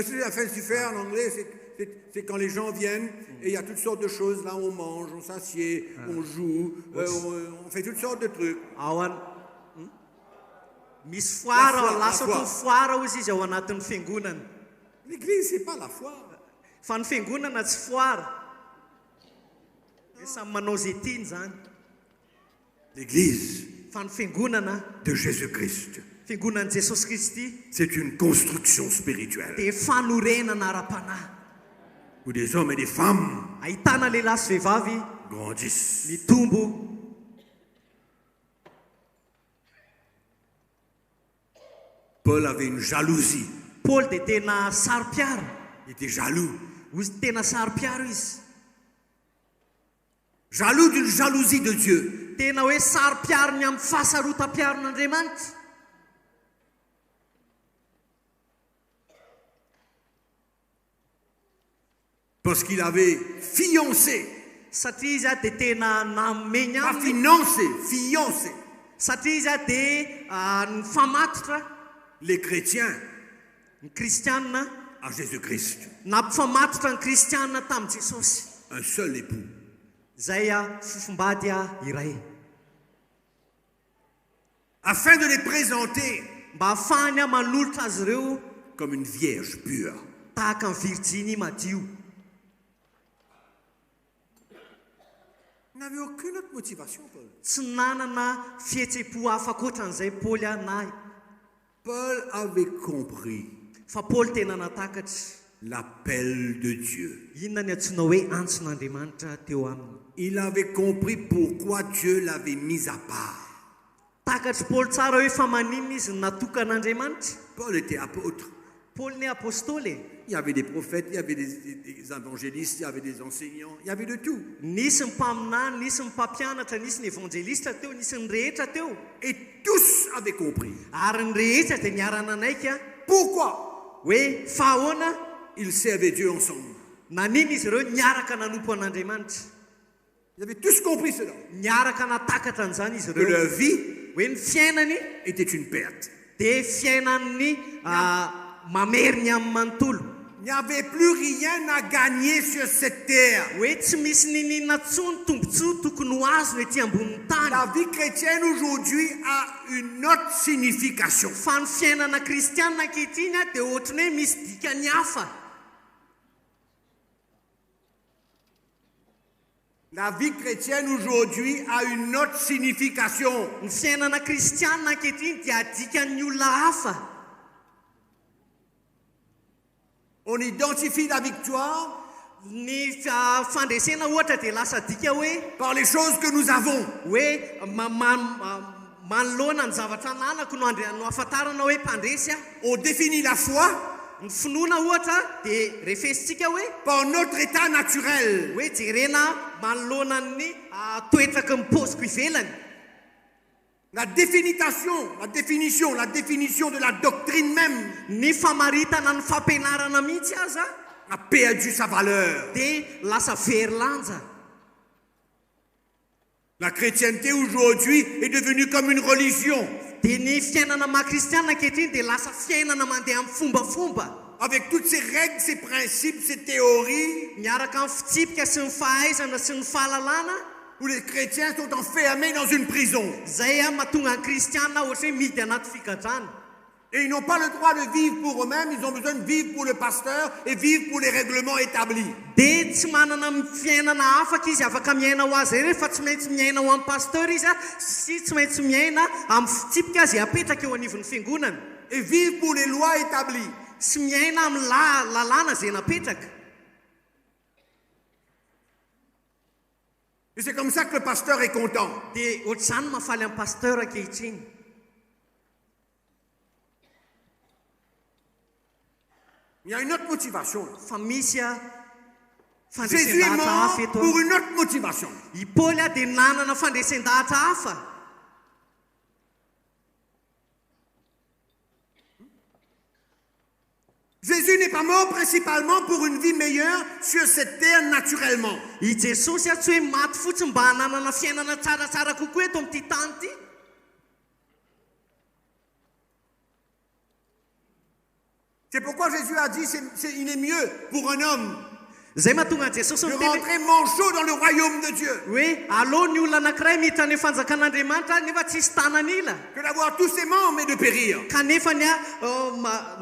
C'est la fancifère en anglais, c'est quand les gens viennent et il y a toutes sortes de choses. Là, on mange, on s'assied, on joue, on fait toutes sortes de trucs. Ao an misy foara La foi, lasa la ohatry foi. foara hozy izy ao anatin'ny fiangonana. L'église, c'est pas la foire. Fa ny fiangonana tsy foara. Hoe samy manao zay tiany zany. L'église Fa ny fiangonana, de Jésus-Christ, fiangonan'i Jesosy Kristy c'est une construction spirituelle dia fanorenana ara-panahy. où des hommes et des femmes Ahitana lehilahy sy vehivavy grandissent. mitombo. Paul avait une jalousie Paul dia tena saro-piaro. Il était jaloux. Izy tena saro-piaro izy. Jaloux d'une jalousie de Dieu. Tena hoe saro-piarony amin'ny fahasarotam-piaron'Andriamanitra. Parce qu'il avait fiancé. Satria izy dia tena nameny Pas aminy. financé, fiancé. Satria izy dia nifamatotra Les chrétiens ny kristianina à Jésus-Christ. nampifamatotra ny kristianina tamin'i Jesosy. Un seul époux. Zay fofombady iray. Afin de les présenter Mba hafahany manolotra azy ireo comme une vierge pure. tahaka ny Virginie madio. Il n'avait aucune autre motivation, Paul. Tsy nanana fihetsem-po hafa ankoatran'izay Paoly anahy. Paul avait compris Fa Paoly tena natakatra l'appel de Dieu. inona ny antsoina hoe antson'Andriamanitra teo aminy. Il avait compris pourquoi Dieu l'avait mis à part. Takatra Paoly tsara hoe fa maninona izy natokan'Andriamanitra. Paul était apôtre. Paoly ny apôstôly. Il y avait des prophètes, il y avait des évangélistes, il y avait des enseignants, il y avait de tout. Nisy ny mpaminany, nisy ny mpampianatra, nisy ny evanjelista teo, nisy ny rehetra teo. Et tous avaient compris. Ary ny rehetra dia niara-nanaiky Pourquoi hoe fa ahoana ils servaient Dieu ensemble. naniny izy ireo niaraka nanompo an'Andriamanitra. Ils avaient tous compris cela. Niaraka natakatra an'izany izy Que ireo leur vie hoe ny fiainany était une perte. dia fiainan'ny mameriny amin'ny manontolo. Il n'y avait plus rien à gagner sur cette terre. Hoe tsy misy ninina tsony tombontsoa tokony ho azony ety ambonin'ny tany. La vie chrétienne aujourd'hui a une autre signification. Fa ny fiainana kristianina ankehitriny dia ohatrany hoe misy dikany hafa. La vie chrétienne aujourd'hui a une autre signification. Ny fiainana kristianina ankehitriny dia dikan'ny olona hafa. On identifie la victoire Ny fandresena ohatra dia lasa dika hoe par les choses que nous avons. manoloana ny zavatra nanako no ahafantarana hoe mpandresy. On définit la foi Ny finoana ohatra dia refesitsika hoe par notre état naturel. jerena manoloana ny toetraka mipoziko ivelany. La définition de la doctrine même Ny famaritana ny fampianarana mihitsy aza a perdu sa valeur. dia lasa very lanja. La chrétienté aujourd'hui est devenue comme une religion, Dia ny fiainana mahakristianina ankehitriny dia lasa fiainana mandeha amin'ny fombafomba. avec toutes ses règles, ses principes, ses théories, Miaraka amin'ny fitsipika sy ny fahaizana sy ny fahalalana. où les chrétiens sont enfermés dans une prison. Zay mahatonga ny kristianina ohatra hoe midy anaty fikadrana. Et ils n'ont pas le droit de vivre pour eux-mêmes, ils ont besoin de vivre pour le pasteur et vivre pour les règlements établis. Dia tsy manana fiainana afaka izy afaka miaina ho azy ireny fa tsy maintsy miaina ho amin'ny pasteur izy sy tsy maintsy miaina amin'ny fitsipika azy apetraka eo anivon'ny fiangonana. Et vivre pour les lois établies. Sy miaina amin'ny lalàna izay napetraka. Et c'est comme ça que le pasteur est content. Dia ohatr'izany mahafaly amin'ny pasteur ankehitriny. Il y a une autre motivation. Fa misy Jésus est fandresen-dahatra mort hafa eto. pour une autre motivation. I Paoly dia nanana fandresen-dahatra hafa. Jésus n'est pas mort principalement pour une vie meilleure sur cette terre naturellement. I Jesosy tsy hoe maty fotsiny mba hananana fiainana tsaratsara kokoa eto amin'ity tany ity. C'est pourquoi Jésus a dit il est mieux pour un homme Zay mahatonga Jesosy de miteny rentrer manchot dans le royaume de Dieu hoe aleo ny olona anankiray miditra ny fanjakan'Andriamanitra nefa tsisy tanan'ila. que d'avoir tous ses membres et de périr. Kanefa ny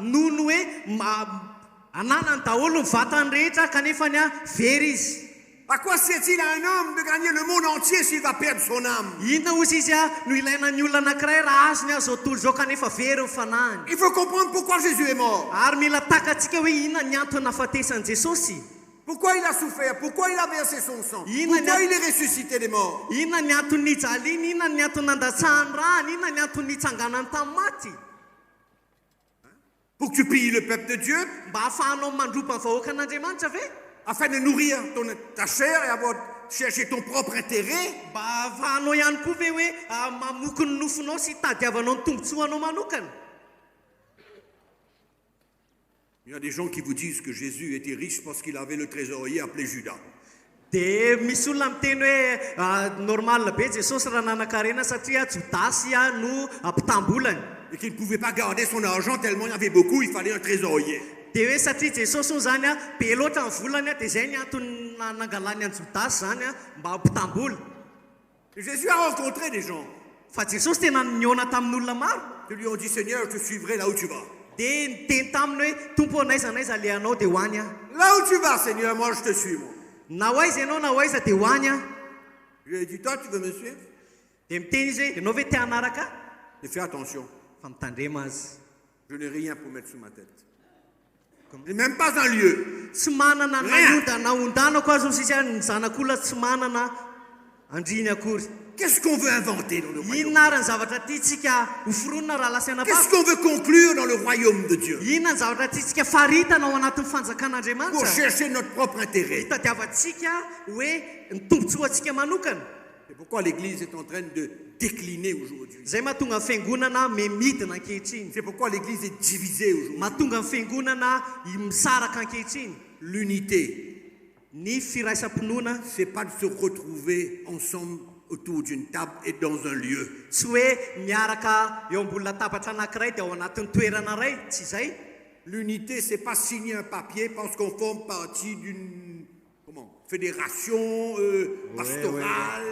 nono hoe ananany daholo ny vatany rehetra kanefa ny very izy. À quoi sert-il à un homme de gagner le monde entier s'il va perdre son âme? Inona ozy izy no ilaina ny olona anankiray raha azony zao tontolo zao kanefa very ny fanahiny. Il faut comprendre pourquoi Jésus est mort. Ary mila takatsika hoe inona ny antony nahafatesan'i Jesosy. Pourquoi il a souffert? Pourquoi il a versé son sang? Il Pourquoi il est ressuscité des morts? Inona ny antony nijaliany, inona ny antony nandatsahany rany, inona ny antony nitsanganany tamin'ny maty. Pour que tu pilles le peuple de Dieu, mba ahafahanao mandropa ny vahoaka an'andriamanitra ve afin de nourrir ta chair et chercher ton propre intérêt. mba ahafahanao ihany koa ve hoe mamoko ny nofonao sy tadiavanao ny tombontsoanao manokana. Il y a des gens qui vous disent que Jésus était riche parce qu'il avait le trésorier appelé Judas. dia misy olona miteny hoe normal be jesosy raha nanan-karena satria jodasy no mpitambolany. Et qu'il ne pouvait pas garder son argent tellement il y avait beaucoup, il fallait un trésorier. dia hoe satria jesosy moa zany be loatra ny volany dia zay ny antony nangalany any jodasy zany mba mpitamboly. Et Jésus a rencontré des gens fa jesosy tena niona tamin'olona maro qui lui ont dit Seigneur, je te suivrai là où tu vas. dia niteny taminy hoe tompo anaiza anaiza alehanao dia hoany Là où tu vas, Seigneur, moi je te suis. Moi. na ho aiza ianao na ho aiza dia hoany Je lui ai dit, toi tu veux me suivre? dia miteny izy hoe ianao ve te hanaraka Mais fais attention, fa mitandrema azy je n'ai rien pour mettre sous ma tête. Je n'ai même pas un lieu. tsy manana naondanako azy osy izy ny zanak'olona tsy manana andriny akory. Qu'est-ce qu'on veut inventer dans le royaume? Inona ary ny zavatra tiantsika hoforonina raha lasa Qu'est-ce qu'on veut conclure dans le royaume de Dieu? inona ny zavatra tiantsika faritana ao anatin'ny Pour fanjakan'andriamanitra chercher notre propre intérêt. hitadiavantsika hoe ny tombontsoantsika manokana. C'est pourquoi l'Église est en train de décliner aujourd'hui. Zay mahatonga ny fiangonana memidina ankehitriny. C'est pourquoi l'Église est divisée aujourd'hui. Mahatonga ny fiangonana misaraka ankehitriny. L'unité, Ny firaisam-pinoana c'est pas de se retrouver ensemble autour d'une table et dans un lieu. tsy hoe miaraka eo ambony latabatra anankiray dia ao anatin'ny toerana iray, tsy izay. L'unité, c'est pas signer un papier parce qu'on forme partie d'une fédération pastorale.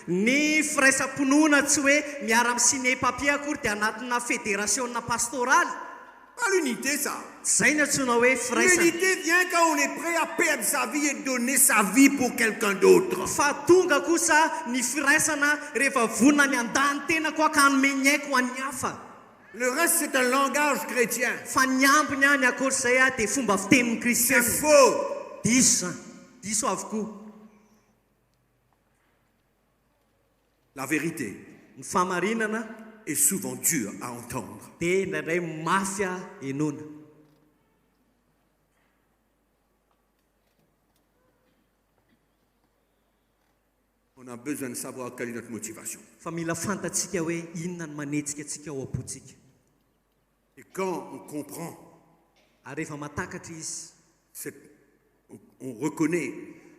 Ny firaisam-pinoana tsy hoe miara-misigner papier akory dia anatina fédérationna pastoraly. Pas l'unité, ça. Zay ny antsoina hoe firaisana. L'unité vient quand on est prêt à perdre sa vie et donner sa vie pour quelqu'un d'autre. Fa tonga kosa ny firaisana rehefa vonona ny andany tena koa ka hanome ny aiko ho an'ny hafa. Le reste, c'est un langage chrétien. Fa ny ambiny any akorizay dia fomba fitenin'ny C'est kristiana. faux. Diso zany. Diso avokoa. La vérité Ny famarinana est souvent dure à entendre. dia indraindray mafy enona. On a besoin de savoir quelle est notre motivation. Fa mila fantatsika hoe inona ny manetsika atsika ao am-potsika. Et quand on comprend, Ary rehefa matakatra izy, on reconnaît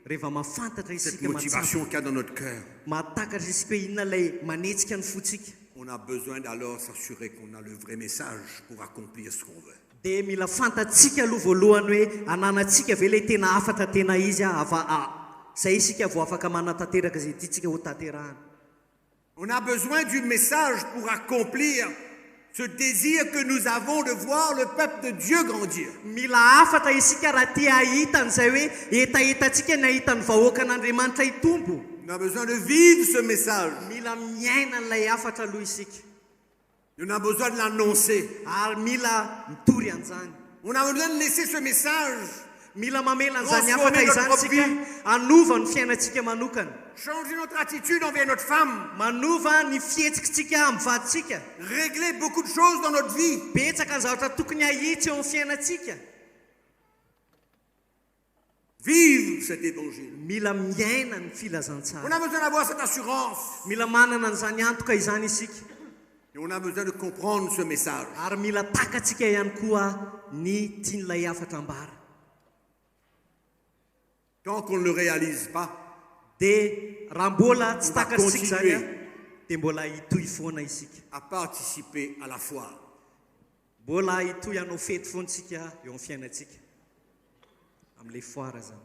rehefa mahafantatra cette isika motivation qu'il y a dans notre cœur, matakatra isika hoe inona ilay manetsika ny fotsika, on a besoin d'alors s'assurer qu'on a le vrai message pour accomplir ce qu'on veut. dia mila fantatsika aloha voalohany hoe ananantsika ve ilay tena afatra tena izy zay isika vao afaka manatanteraka izay tiantsika ho tanterahana. On a besoin du message pour accomplir ce désir que nous avons de voir le peuple de Dieu grandir. Mila afatra isika raha tia ahita an'izay hoe etahitantsika ny ahita ny vahoaka an'Andriamanitra hitombo. On a besoin de vivre ce message. Mila miaina n'ilay afatra aloha isika. On a besoin de l'annoncer. Ary mila mitory an'izany. On a besoin de laisser ce message Mila mamela an'izany afatra izany sika anova ny fiainantsika manokana. changer notre attitude envers notre femme, Manova ny fihetsikitsika amin'ny vaditsika. régler beaucoup de choses dans notre vie. Betsaka ny zavatra tokony ahitsy eo amin'ny fiainantsika. Vivre cet évangile. Mila miaina ny On filazantsara. a besoin d'avoir cette assurance. Mila manana an'izany antoka izany isika. Et on a besoin de comprendre ce message. Ary mila takatsika ihany koa ny tian'ilay afatra ambara. Tant qu'on ne le réalise pas, Dia raha mbola tsy On va takatritsika zany continuer. dia mbola hitohy foana isika. à participer à la foire. Mbola hitohy hanao fety foana tsika eo amin'ny fiainantsika. Amin'ilay foara zany.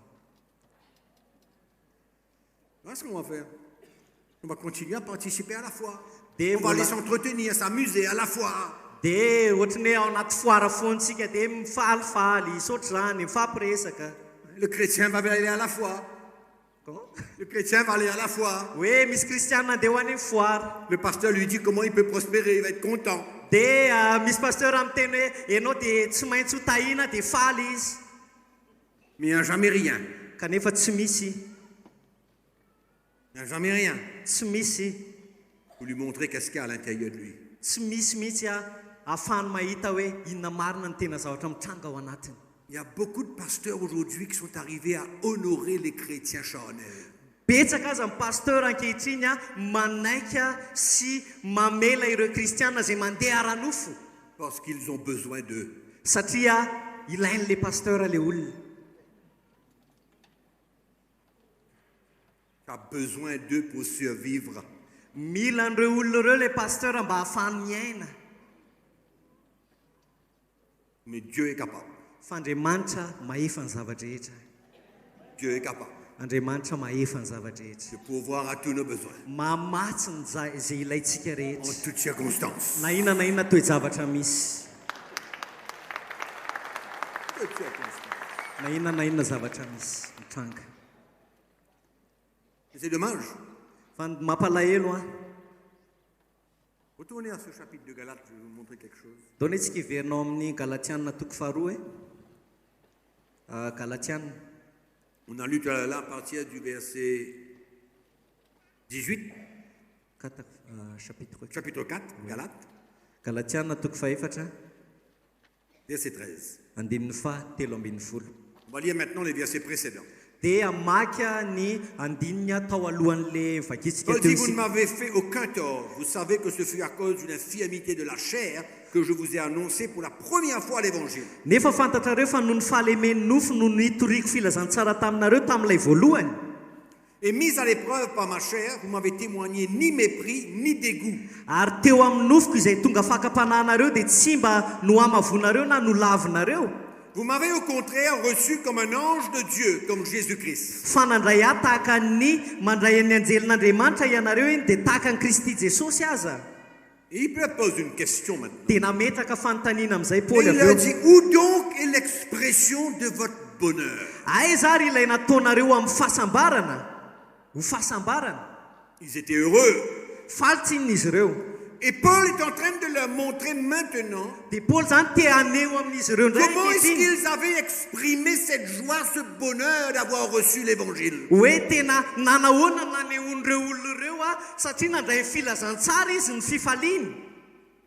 Voilà ce qu'on va faire. On va continuer à participer à la foire. Des On va aller voilà. s'entretenir, s'amuser à la foire. Dia ohatrany hoe ao anaty foara foantsika dia mifalifaly isotry zany mifampiresaka. Le chrétien va aller à la foire. Comment? Le chrétien va aller à la foire. Hoe misy kristianina andeha ho any amin'ny foara. Le pasteur lui dit comment il peut prospérer, il va être content. Dia misy pasteur miteny hoe ianao dia tsy maintsy ho tahina dia faly izy. Mais il n'y a jamais rien. Kanefa tsy misy. Il n'y a jamais rien Tsy misy. pour lui montrer qu'est-ce qu'il y a à l'intérieur de lui. Tsy misy mihitsy ahafahany mahita hoe inona marina ny tena zavatra mitranga ao anatiny. Il y a beaucoup de pasteurs aujourd'hui qui sont arrivés à honorer les chrétiens charnels. Betsaka aza ny pasteur ankehitriny a manaika sy mamela ireo kristiana izay mandeha ara-nofo. Parce qu'ils ont besoin d'eux. Satria ilain'le pasteur le olona. Tu as besoin d'eux pour survivre. Mila an'ireo olona ireo le pasteur mba ahafahany miaina. Mais Dieu est capable. F'Andriamanitra mahefa ny zavatra-rehetra. Dieu est capable Andriamanitra mahefa ny zavatra-rehetra. de pourvoir à tous nos besoins. Mamatsy ny izay ilaintsika En rehetra. toutes circonstances. Na inona toe-javatra misy. Toutes circonstances. Na inona zavatra misy mitranga. Et c'est dommage. Fa mampalahelo a. Retournez à ce chapitre de Galates, je vais vous montrer quelque chose. Donetsika iverinao amin'ny Galatiana toko faharoa Galatiana. On a lu tout à l'heure à partir du verset 18, chapitre 4, Galates, Galatiana toko fahaefatra verset 13. andininy fahatelo ambin'ny folo. On va lire maintenant les versets précédents. Dia amaky ny andininy tao alohan'le vakitsika Paul teo dit, vous ne isika. m'avez fait aucun tort. Vous savez que ce fut à cause d'une infirmité de la chair que je vous ai annoncé pour la première fois l'évangile. Nefa fantatrareo fa noho ny fahalemeny nofo noho ny toriko filazantsara taminareo tamin'ilay voalohany. Et mis à l'épreuve par ma chair, vous m'avez témoigné ni mépris ni dégoût. Ary teo amin'ny nofoko izay tonga fakapanahanareo dia tsy mba no amavonareo na no lavinareo. Vous m'avez au contraire reçu comme un ange de Dieu, comme Jésus-Christ. Fa nandray ahy tahaka ny mandray ny anjelin'Andriamanitra ianareo iny dia tahaka ny Kristy Jesosy aza. Et il peut poser une question maintenant. Dia nametraka fanontaniana amin'izay Et Paul il avy leur eo. dit, où donc est l'expression de votre bonheur? Aiza ary ilay nataonareo amin'ny fahasambarana? Ho fahasambarana. Ils étaient heureux. Falitsiny izy ireo. Et Paul est en train de leur montrer maintenant Dia Paul zany te haneho amin'izy ireo indray comment est-ce ankehitriny. qu'ils avaient exprimé cette joie, ce bonheur d'avoir reçu l'évangile. Hoe tena nanahoana nanehon'ireo olona ireo a satria nandray filazantsara izy ny fifaliany.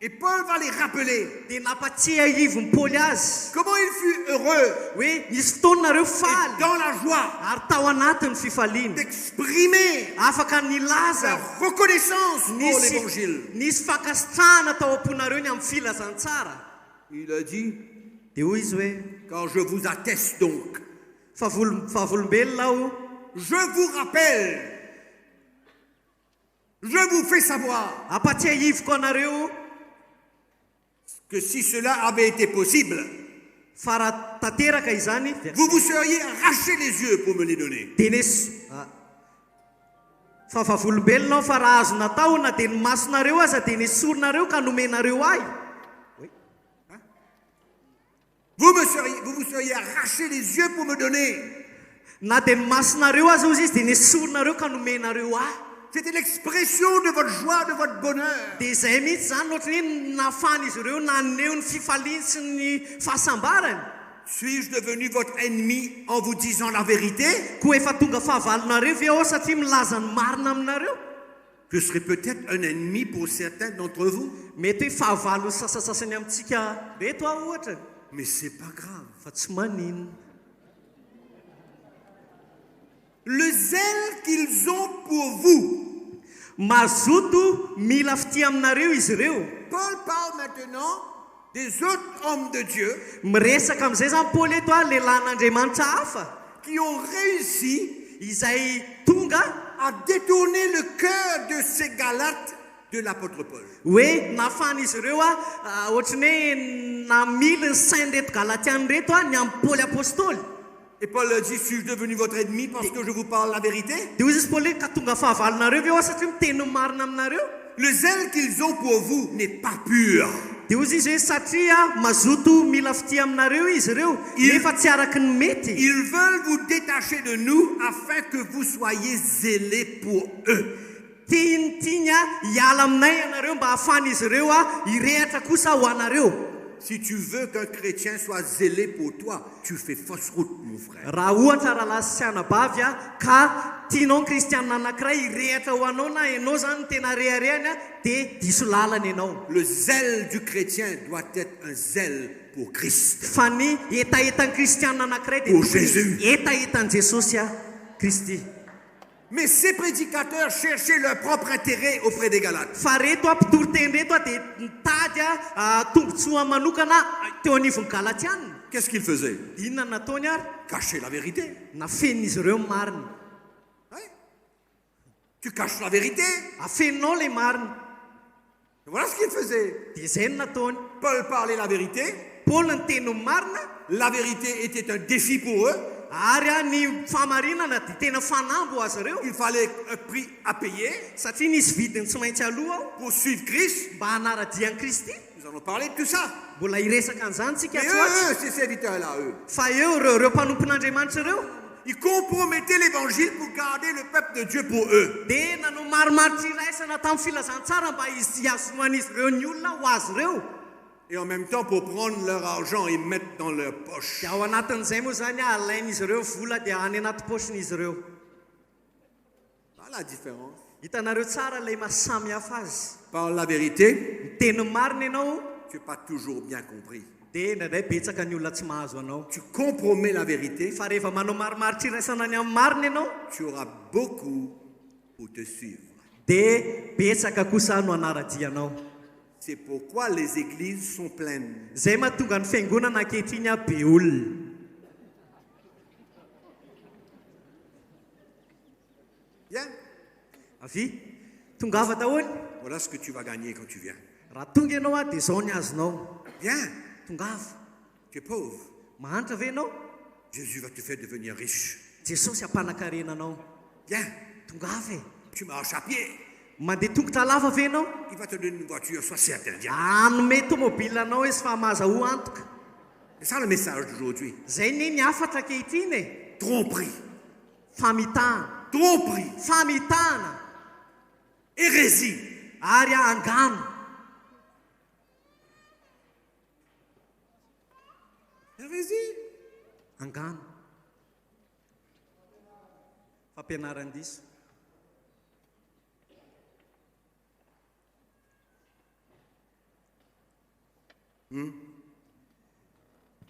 Et Paul va les rappeler Dia nampatsihy ahivon'ny Paoly azy comment il fut heureux hoe nisy fotoanareo et faly dans la joie ary tao anatin'ny fifaliany. d'exprimer Afaka nilaza leur reconnaissance pour l'évangile. nisy fakasitrahana tao am-ponareo ny amin'ny filazantsara. Il a dit, Dia hoy izy hoe car je vous atteste donc, favolombelona aho je vous rappelle, je vous fais savoir ampatsihy ahivoko anareo que si cela avait été possible, fa raha tanteraka izany vous vous seriez arraché les yeux pour me les donner. dia nisy fa favolombelona aho fa raha azo natao na dia ny masonareo aza dia nisoronareo ka nomenareo ahy. Vous vous seriez arraché les yeux pour me donner. Na dia ny masonareo aza ozy izy dia nisoronareo ka nomenareo ahy. C'était l'expression de votre joie, de votre bonheur. Dia izay mihitsy zany ohatry ny hoe nafany izy ireo naneho ny fifaliany sy ny fahasambarany. Suis-je devenu votre ennemi en vous disant la vérité? Koa efa tonga fahavalonareo ve aho satria milaza ny marina aminareo? Je serais peut-être un ennemi pour certains d'entre vous, Mety hoe fahavalo sasasasany amintsika reto aho ohatra. mais c'est pas grave. Fa tsy maninona. Le zèle qu'ils ont pour vous. Mazoto mila fity aminareo izy ireo. Paul parle maintenant des autres hommes de Dieu Miresaka amin'izay zany Paoly eto a lehilahin'Andriamanitra hafa qui ont réussi izay tonga à détourner le cœur de ces Galates de l'apôtre Paul. hoe nafana izy ireo a ohatrany hoe namily ny sain'reto galatiany reto a ny amin'ny Paoly apôstôly. Et Paul leur dit, suis-je devenu votre ennemi parce que je vous parle la vérité? Dia hoy izy Paoly hoe ka tonga fahavalonareo ve aho satria miteny ny marina aminareo? Le zèle qu'ils ont pour vous n'est pas pur. Dia hoy izy hoe satria mazoto mila fity aminareo izy ireo nefa tsy araky ny mety. Ils veulent vous détacher de nous afin que vous soyez zélés pour eux. Tiany hiala aminay ianareo mba hahafana izy ireo a hirehatra kosa ho anareo. Si tu veux qu'un chrétien soit zélé pour toi, tu fais fausse route, mon frère. raha ohatra raha lasiana bavy a ka tianao ny kristianina anankiray irehatra ho anao na ianao zany tena reharehany a dia diso lalana ianao. Le zèle du chrétien doit être un zèle pour Christ. Fa ny etaetan'ny kristianina anankiray dia Pour Jésus. etaetan'i Jesosy a Kristy. Mais ces prédicateurs cherchaient leur propre intérêt auprès des Galates. Fa reto a mpitoroteny reto a dia mitady a tombontsoa manokana teo anivon'ny galatianina. Qu'est-ce qu'ils faisaient? Inona nataony ary? Cacher la vérité. Nafenin'izy ireo ny marina. Ouais. Tu caches la vérité. Afeninao ilay marina. Voilà ce qu'ils faisaient. Dia izay no nataony. Paul parlait la vérité. Paul ny teny ny marina. La vérité était un défi pour eux. Ary a ny famarinana dia tena fanambo azy ireo. Il fallait un prix à payer Satria nisy vidiny tsy maintsy aloha ao pour suivre Christ. mba hanaradian'i Kristy. Nous allons parler de tout ça. Mbola iresaka an'izany tsika Mais tsy oatsy. eux, ces serviteurs-là, eux, Fa eo ireo mpanompon'Andriamanitra ireo ils compromettaient l'évangile pour garder le peuple de Dieu pour eux. dia nanao marimaritra iraisana tamin'ny filazantsara mba izy azoan'izy ireo ny olona ho azy ireo. Et en même temps, pour prendre leur argent et mettre dans leur poche. Dia ao anatin'izay moa zany alain'izy ireo vola dia any anaty paosin'izy ireo. Voilà la différence. Hitanareo tsara ilay mahasamy hafa azy. Par la vérité, Teny marina ianao tu n'as pas toujours bien compris. dia indraindray betsaka ny olona tsy mahazo anao. Tu compromets la vérité, Fa rehefa manao marimaritra iraisana any amin'ny marina ianao tu auras beaucoup pour te suivre. dia betsaka kosa no hanaradianao. C'est pourquoi les églises sont pleines. Zay mahatonga ny fiangonana ankehitriny a be olona. Bien. Avy tongava daholo. Voilà ce que tu vas gagner quand tu viens. Raha tonga ianao a dia izao ny azonao. Bien. Tongava. Tu es pauvre. Mahantra ve ianao? Jésus va te faire devenir riche. Jesosy hampanankarena anao. Bien. Tongava e. Tu marches à pied. Mandeha tongotra lava ve ianao? Il va te donner une voiture, sois certain. Bien. Anome tomobile anao izy fa mahazaho antoka. C'est ça le message d'aujourd'hui. Zay ny afatra ankehitriny e. Tromperie. Famitahana. Tromperie. Famitahana. Hérésie. Ary angano. Hérésie. Angano. Fampianaran-diso.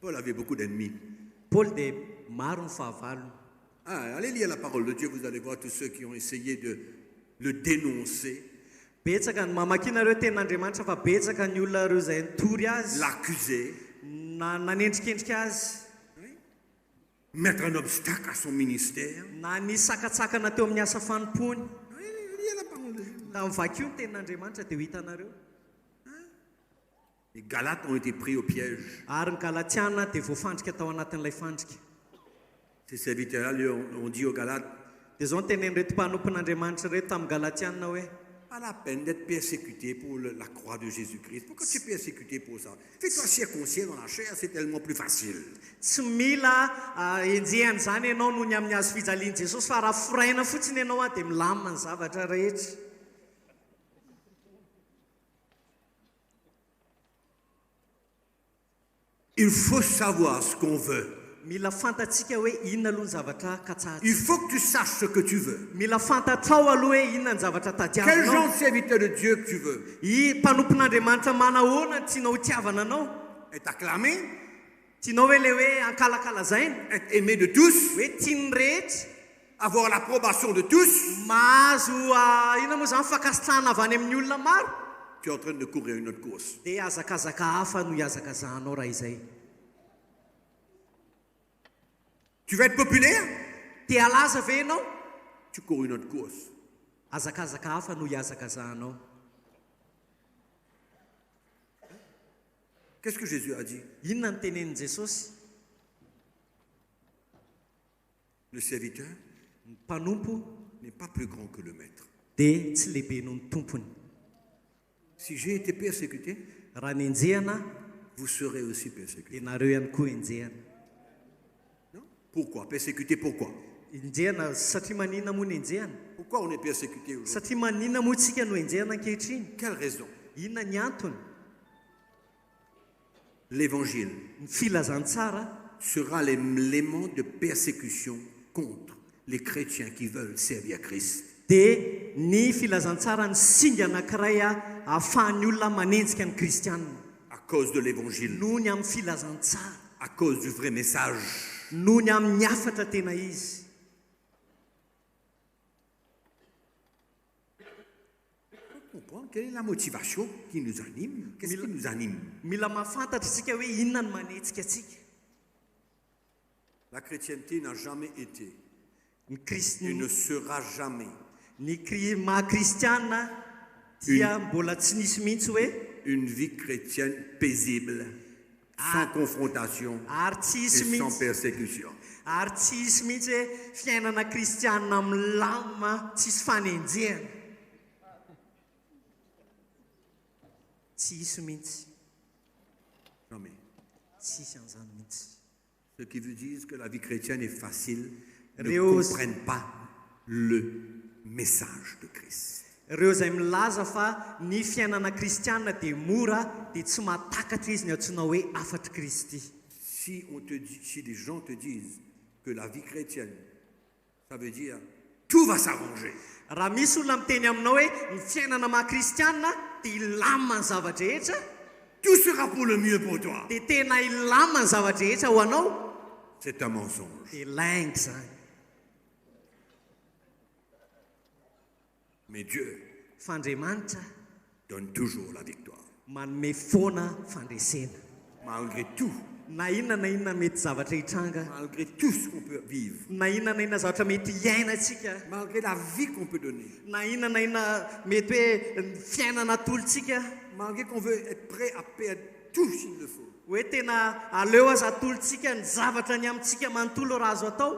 Paul avait beaucoup d'ennemis. Paul dia maro ny fahavalony. Ah, allez lire la parole de Dieu, vous allez voir tous ceux qui ont essayé de le dénoncer, Betsaka ny mamakinareo tenin'Andriamanitra fa betsaka ny olona ireo izay nitory azy l'accuser, na nanendrikendrika azy mettre un obstacle à son ministère. na nisy sakatsakana teo amin'ny asa fanompony. Lisez la parole de Dieu. Raha mivaky io ny tenin'Andriamanitra dia ho hitanareo. Les Galates ont été pris au piège. Ary ny galatiana dia voafandrika tao anatin'ilay fandrika. Ces serviteurs-là lui ont dit aux Galates, Dia izao ny tenen'ireto mpanompon'Andriamanitra reto tamin'ny galatiana hoe pas la peine d'être persécuté pour la croix de Jésus-Christ. Pourquoi tu es persécuté pour ça? Fais-toi circoncire dans la chair, c'est tellement plus facile. tsy mila enjehana izany ianao noho ny amin'ny azo fijalian'i Jesosy fa raha foraina fotsiny ianao a dia milamina ny zavatra rehetra. Il faut savoir ce qu'on veut. Mila fantatsika hoe inona aloha ny zavatra katsatsy. Il faut que tu saches ce que tu veux. Mila fantatrao aloha hoe inona ny zavatra Quel tadiavinao. genre de serviteur de Dieu que tu veux? I mpanompon'Andriamanitra manahoana tianao hitiavana anao? Être acclamé, Tianao hoe le hoe ankalakalazaina? être aimé de tous, Hoe tiany rehetra? avoir l'approbation de tous. Mahazo inona moa zany fakasitrahana avy any amin'ny olona maro? Tu es en train de courir une autre course. Dia azakazaka hafa no hiazakazahanao raha izay. Tu veux être populaire? Te halaza ve ianao? Tu cours une autre course. Azakazaka hafa no hiazakazahanao. Qu'est-ce que Jésus a dit? Inona ny tenenin' Jesosy? Le serviteur Ny mpanompo n'est pas plus grand que le maître. dia tsy lehibe noho ny tompony. Si j'ai été persécuté, Raha ny enjehana vous serez aussi dia persécuté. nareo ihany koa enjehana. Non? Pourquoi? Persécuté pourquoi? Enjehana satria maninona moa no enjehana? Pourquoi on est persécuté aujourd'hui? Satria maninona moa tsika no enjehana ankehitriny? Quelle raison? Inona ny antony? l'évangile ny filazantsara sera l'élément de persécution contre les chrétiens qui veulent servir Christ. dia ny filazantsara ny singa anankiray ahafahan'ny olona manenjika ny kristianina À cause de l'évangile, noho ny amin'ny filazantsara à cause du vrai message. noho ny amin'ny hafatra tena izy. Comprendre quelle est la motivation qui nous anime. Qu'est-ce qui nous anime? Mila mahafantatra isika hoe inona ny manetsika atsika. La chrétienté n'a jamais été Ny et ne sera jamais maha-kristiana dia mbola tsy nisy mihitsy hoe une vie chrétienne paisible, sans confrontation ary tsy et hisy sans mihitsy persécution. ary tsy hisy mihitsy hoe fiainana kristianina milamina tsisy fanenjehana. Tsy hisy mihitsy. Jamais. Tsy hisy an'izany mihitsy. Ceux qui vous disent que la vie chrétienne est facile ne Réos. comprennent pas le message de Christ. Ireo izay milaza fa ny fiainana kristianina dia mora dia tsy mahatakatra izy ny antsoina hoe afatry Kristy. Si des gens te disent que la vie chrétienne, ça veut dire tout va s'arranger. Raha misy olona miteny aminao hoe ny fiainana maha-kristianina dia ilamina ny zavatra rehetra, Tout sera pour le mieux pour toi. dia tena ilamina ny zavatra rehetra ho anao, C'est un mensonge. dia lainga izany. Mais Dieu Fandriamanitra donne toujours la victoire. manome foana fandresena. Malgré tout, Na inona mety zavatra hitranga, malgré tout ce qu'on peut vivre, na inona zavatra mety hiaina atsika, malgré la vie qu'on peut donner, na inona mety hoe ny fiainana atolontsika, malgré qu'on veut être prêt à perdre tout s'il le faut. hoe tena aleo aza atolontsika ny zavatra ny amintsika manontolo raha azo atao,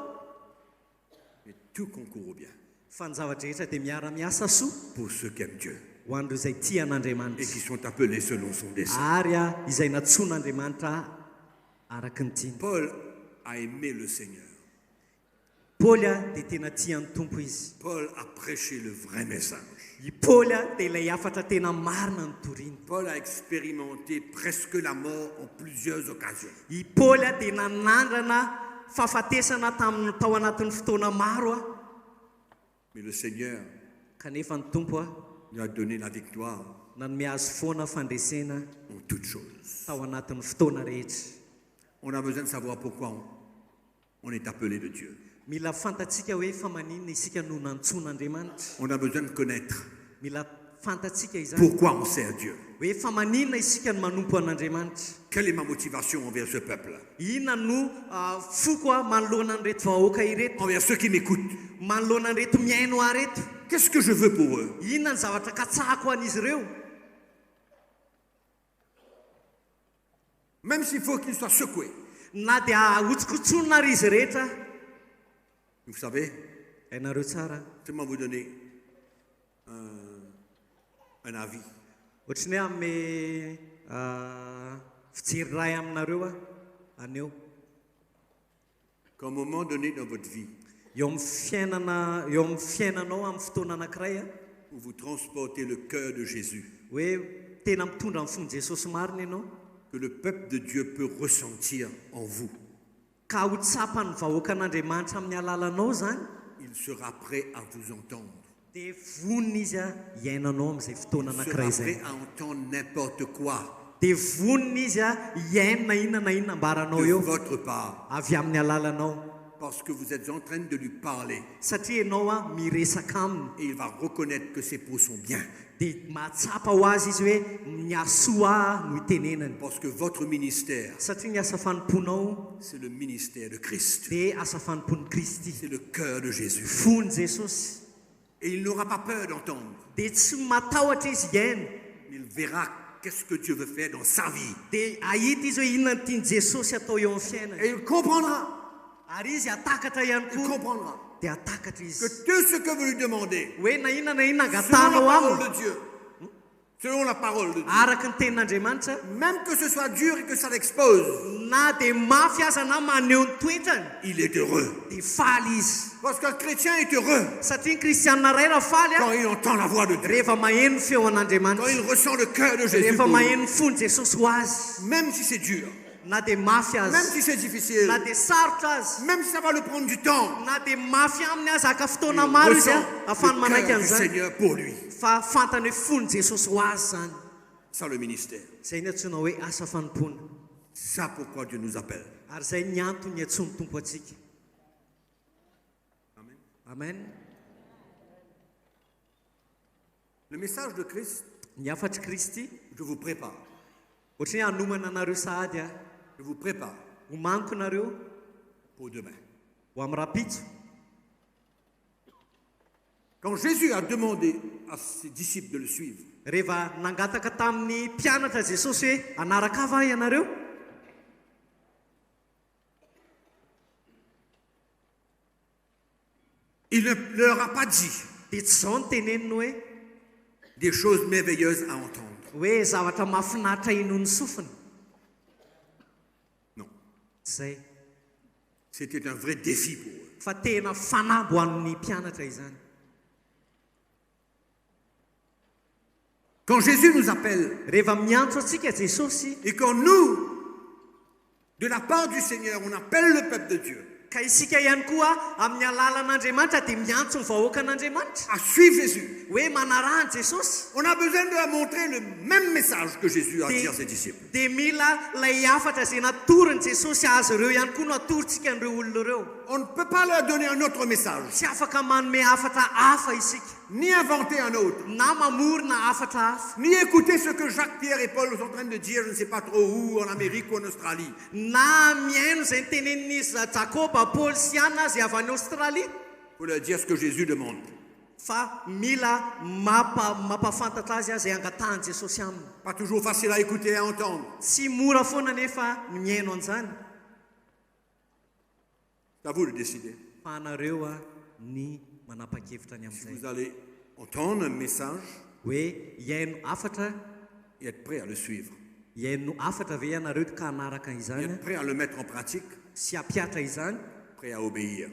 Mais tout concourt au bien fa ny zavatra rehetra dia miara-miasa soa pour ceux qui aiment Dieu ho an'ireo izay tia et an'Andriamanitra qui sont appelés selon son dessein. ary izay natsoan'Andriamanitra araky ny tiany. Paul a aimé le Seigneur. Paoly dia tena tia ny tompo izy. Paul a prêché le vrai message. I Paoly dia ilay afatra tena marina ny toriana. Paul a expérimenté presque la mort en plusieurs occasions. I Paoly dia nanandrana fahafatesana tao anatin'ny fotoana maro Mais le Seigneur kanefa ny tompo lui a donné la victoire nanome azy foana fandresena en toutes choses. tao anatin'ny fotoana rehetra. On a besoin de savoir pourquoi on est appelé de Dieu. Mila fantatsika hoe fa maninona isika no nantsoan'Andriamanitra. On a besoin de connaître Mila fantatsika izany pourquoi on sert Dieu. hoe fa maninona isika no manompo an'Andriamanitra. Quelle est ma motivation envers ce peuple, Inona no foko manoloana an'ireto vahoaka ireto, envers ceux qui m'écoutent? manoloana an'ireto miaino ahy reto. Qu'est-ce que je veux pour eux? Inona ny zavatra katsahako an'izy ireo, Même s'il faut qu'ils soient secoués. na dia ahotsokotsonina ary izy rehetra. Vous savez, Hainareo tsara, seulement vous donner un avis. ohatrany hoe ame fijery ray aminareo aneo Qu'à un moment donné dans votre vie, eo amin'ny fiainanao amin'ny fotoana anankiray où vous transportez le cœur de Jésus, hoe tena mitondra amin'ny fon'i Jesosy marina ianao, que le peuple de Dieu peut ressentir en vous, ka ho tsapany vahoaka an'Andriamanitra amin'ny alalanao zany, il sera prêt à vous entendre. dia vonina izy hiainanao amin'izay fotoana Il sera anankiray zay. prêt à entendre n'importe quoi Dia vonina izy hiaina inona na inona ambaranao de eo votre part, avy amin'ny alalanao, parce que vous êtes en train de lui parler satria ianao miresaka aminy. et il va reconnaître que c'est pour son bien. Dia mahatsapa ho azy izy hoe miasoa no itenenany, Parce que votre ministère, satria ny asa fanomponao c'est le ministère de Christ. dia asa fanompon'i Kristy, C'est le cœur de Jésus. fony Jesosy. Et il n'aura pas peur d'entendre. Dia tsy matahotra izy hiaina, Il verra qu'est-ce que Dieu veut faire dans sa vie. dia ahita izy hoe inona ny tiany Jesosy atao eo amin'ny fiainana, Et il comprendra. ary izy atakatra ihany Il koa, comprendra dia atakatra que izy tout ce que vous lui demandez, hoe na inona selon la angatanao parole aminy, de Dieu, selon la parole de Dieu. araka ny tenin'andriamanitra Même que ce soit dur et que ça l'expose, na dia mafy aza na maneho ny toetrany il est heureux. dia faly izy Parce qu'un chrétien est heureux satria ny kristianina ray raha faly quand il entend la voix de Dieu, rehefa maheno ny feo quand an'andriamanitra il ressent le cœur de Jésus. rehefa Pour lui. maheno ny fony jesosy ho azy Même si c'est dur, na dia mafy même azy si c'est difficile, na dia sarotra azy même si ça va lui prendre du temps, na dia mafy aminy azy aka il fotoana maro izy ressent ahafahany le manaiky cœur du an'izany Seigneur pour lui. fa fantany hoe fony jesosy ho azy zany Ça, le ministère. zay ny antsoina hoe asa fanompona Ça, pourquoi Dieu nous appelle. ary zay ny antony ny antsony tompo atsika Amen. amen Le message de Christ, ny afatry kristy je vous prépare. ohatry ny hanomana anareo sahady a Je vous prépare homaniko nareo pour demain. ho amin'ny rapitso Quand Jésus a demandé à ses disciples de le suivre, rehefa nangataka tamin'ny mpianatra jesosy hoe anaraka ava ianareo il ne leur a pas dit dia tsy zao ny teneniny hoe des choses merveilleuses à entendre. hoe zavatra mahafinaritra ino ny sofiny Non. zay C'était un vrai défi pour eux. fa tena fanambo amin'ny mpianatra izany Quand Jésus nous appelle rehefa miantso atsika jesosy et quand nous, de la part du Seigneur, on appelle le peuple de Dieu ka isika ihany koa amin'ny alalan'andriamanitra dia miantso ny vahoaka an'andriamanitra à suivre Jésus, hoe manarahany jesosy on a besoin de leur montrer le même message que Jésus a dit à ses disciples. dia mila lay afatra izay natoriny jesosy azy ireo ihany koa no atoritsika an'ireo olona ireo On ne peut pas leur donner un autre message, tsy afaka manome afatra hafa isika ni inventer un autre, na mamorona afatra hafa ni écouter ce que Jacques, Pierre et Paul sont en train de dire, je ne sais pas trop où, en Amérique ou en Australie. na miaino izay nytenenin'izy jakoba paoly sy anna azy avy any australie Il faut leur dire ce que Jésus demande. fa mila mampafantatra azy zay angatahany jesosy aminy Pas toujours facile à écouter et à entendre. tsy mora foana nefa ny miaino an'izany C'est à vous de décider. fa anareo a ny manapa-kevitra ny Si amin'izay vous allez entendre un message hoe iaino afatra et être prêt à le suivre, iaino afatra ve ianareo ka hanaraka et izany être prêt à le mettre en pratique, sy ampiatra izany prêt à obéir.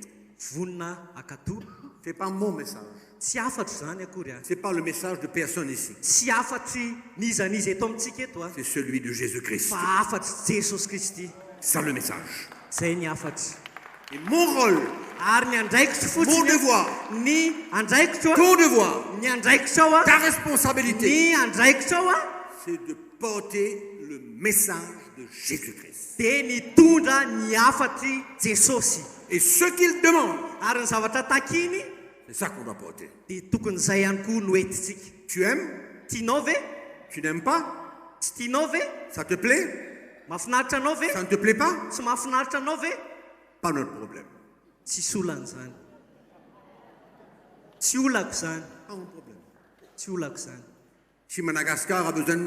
vonina akatoro Ce n'est pas mon message. tsy afatry zany akory a Ce n'est pas le message de personne ici. tsy afatry nizanizy eto amintsika eto a C'est celui de Jésus-Christ. fa afatry jesosy kristy C'est le message. zay ny afatry Et mon rôle, ary ny andraikitry mon fotsiny devoir, ny andraikitro ton devoir, ny andraikitra ao a ta responsabilité, ny andraikitra ao a c'est de porter le message de Jésus-Christ. dia nitondra ny afatry jesosy Et ce qu'il demande, ary ny zavatra takiny c'est ça qu'on doit porter. dia tokon'izay ihany koa no entintsika Tu aimes? tianao ve Tu n'aimes pas? tsy tianao ve Ça te plaît? mahafinaritra anao ve Ça ne te plaît pas? tsy mahafinaritra anao ve Pas notre problème. tsy solana zany tsy olako zany Pas mon problème. tsy olako zany Si Madagascar a besoin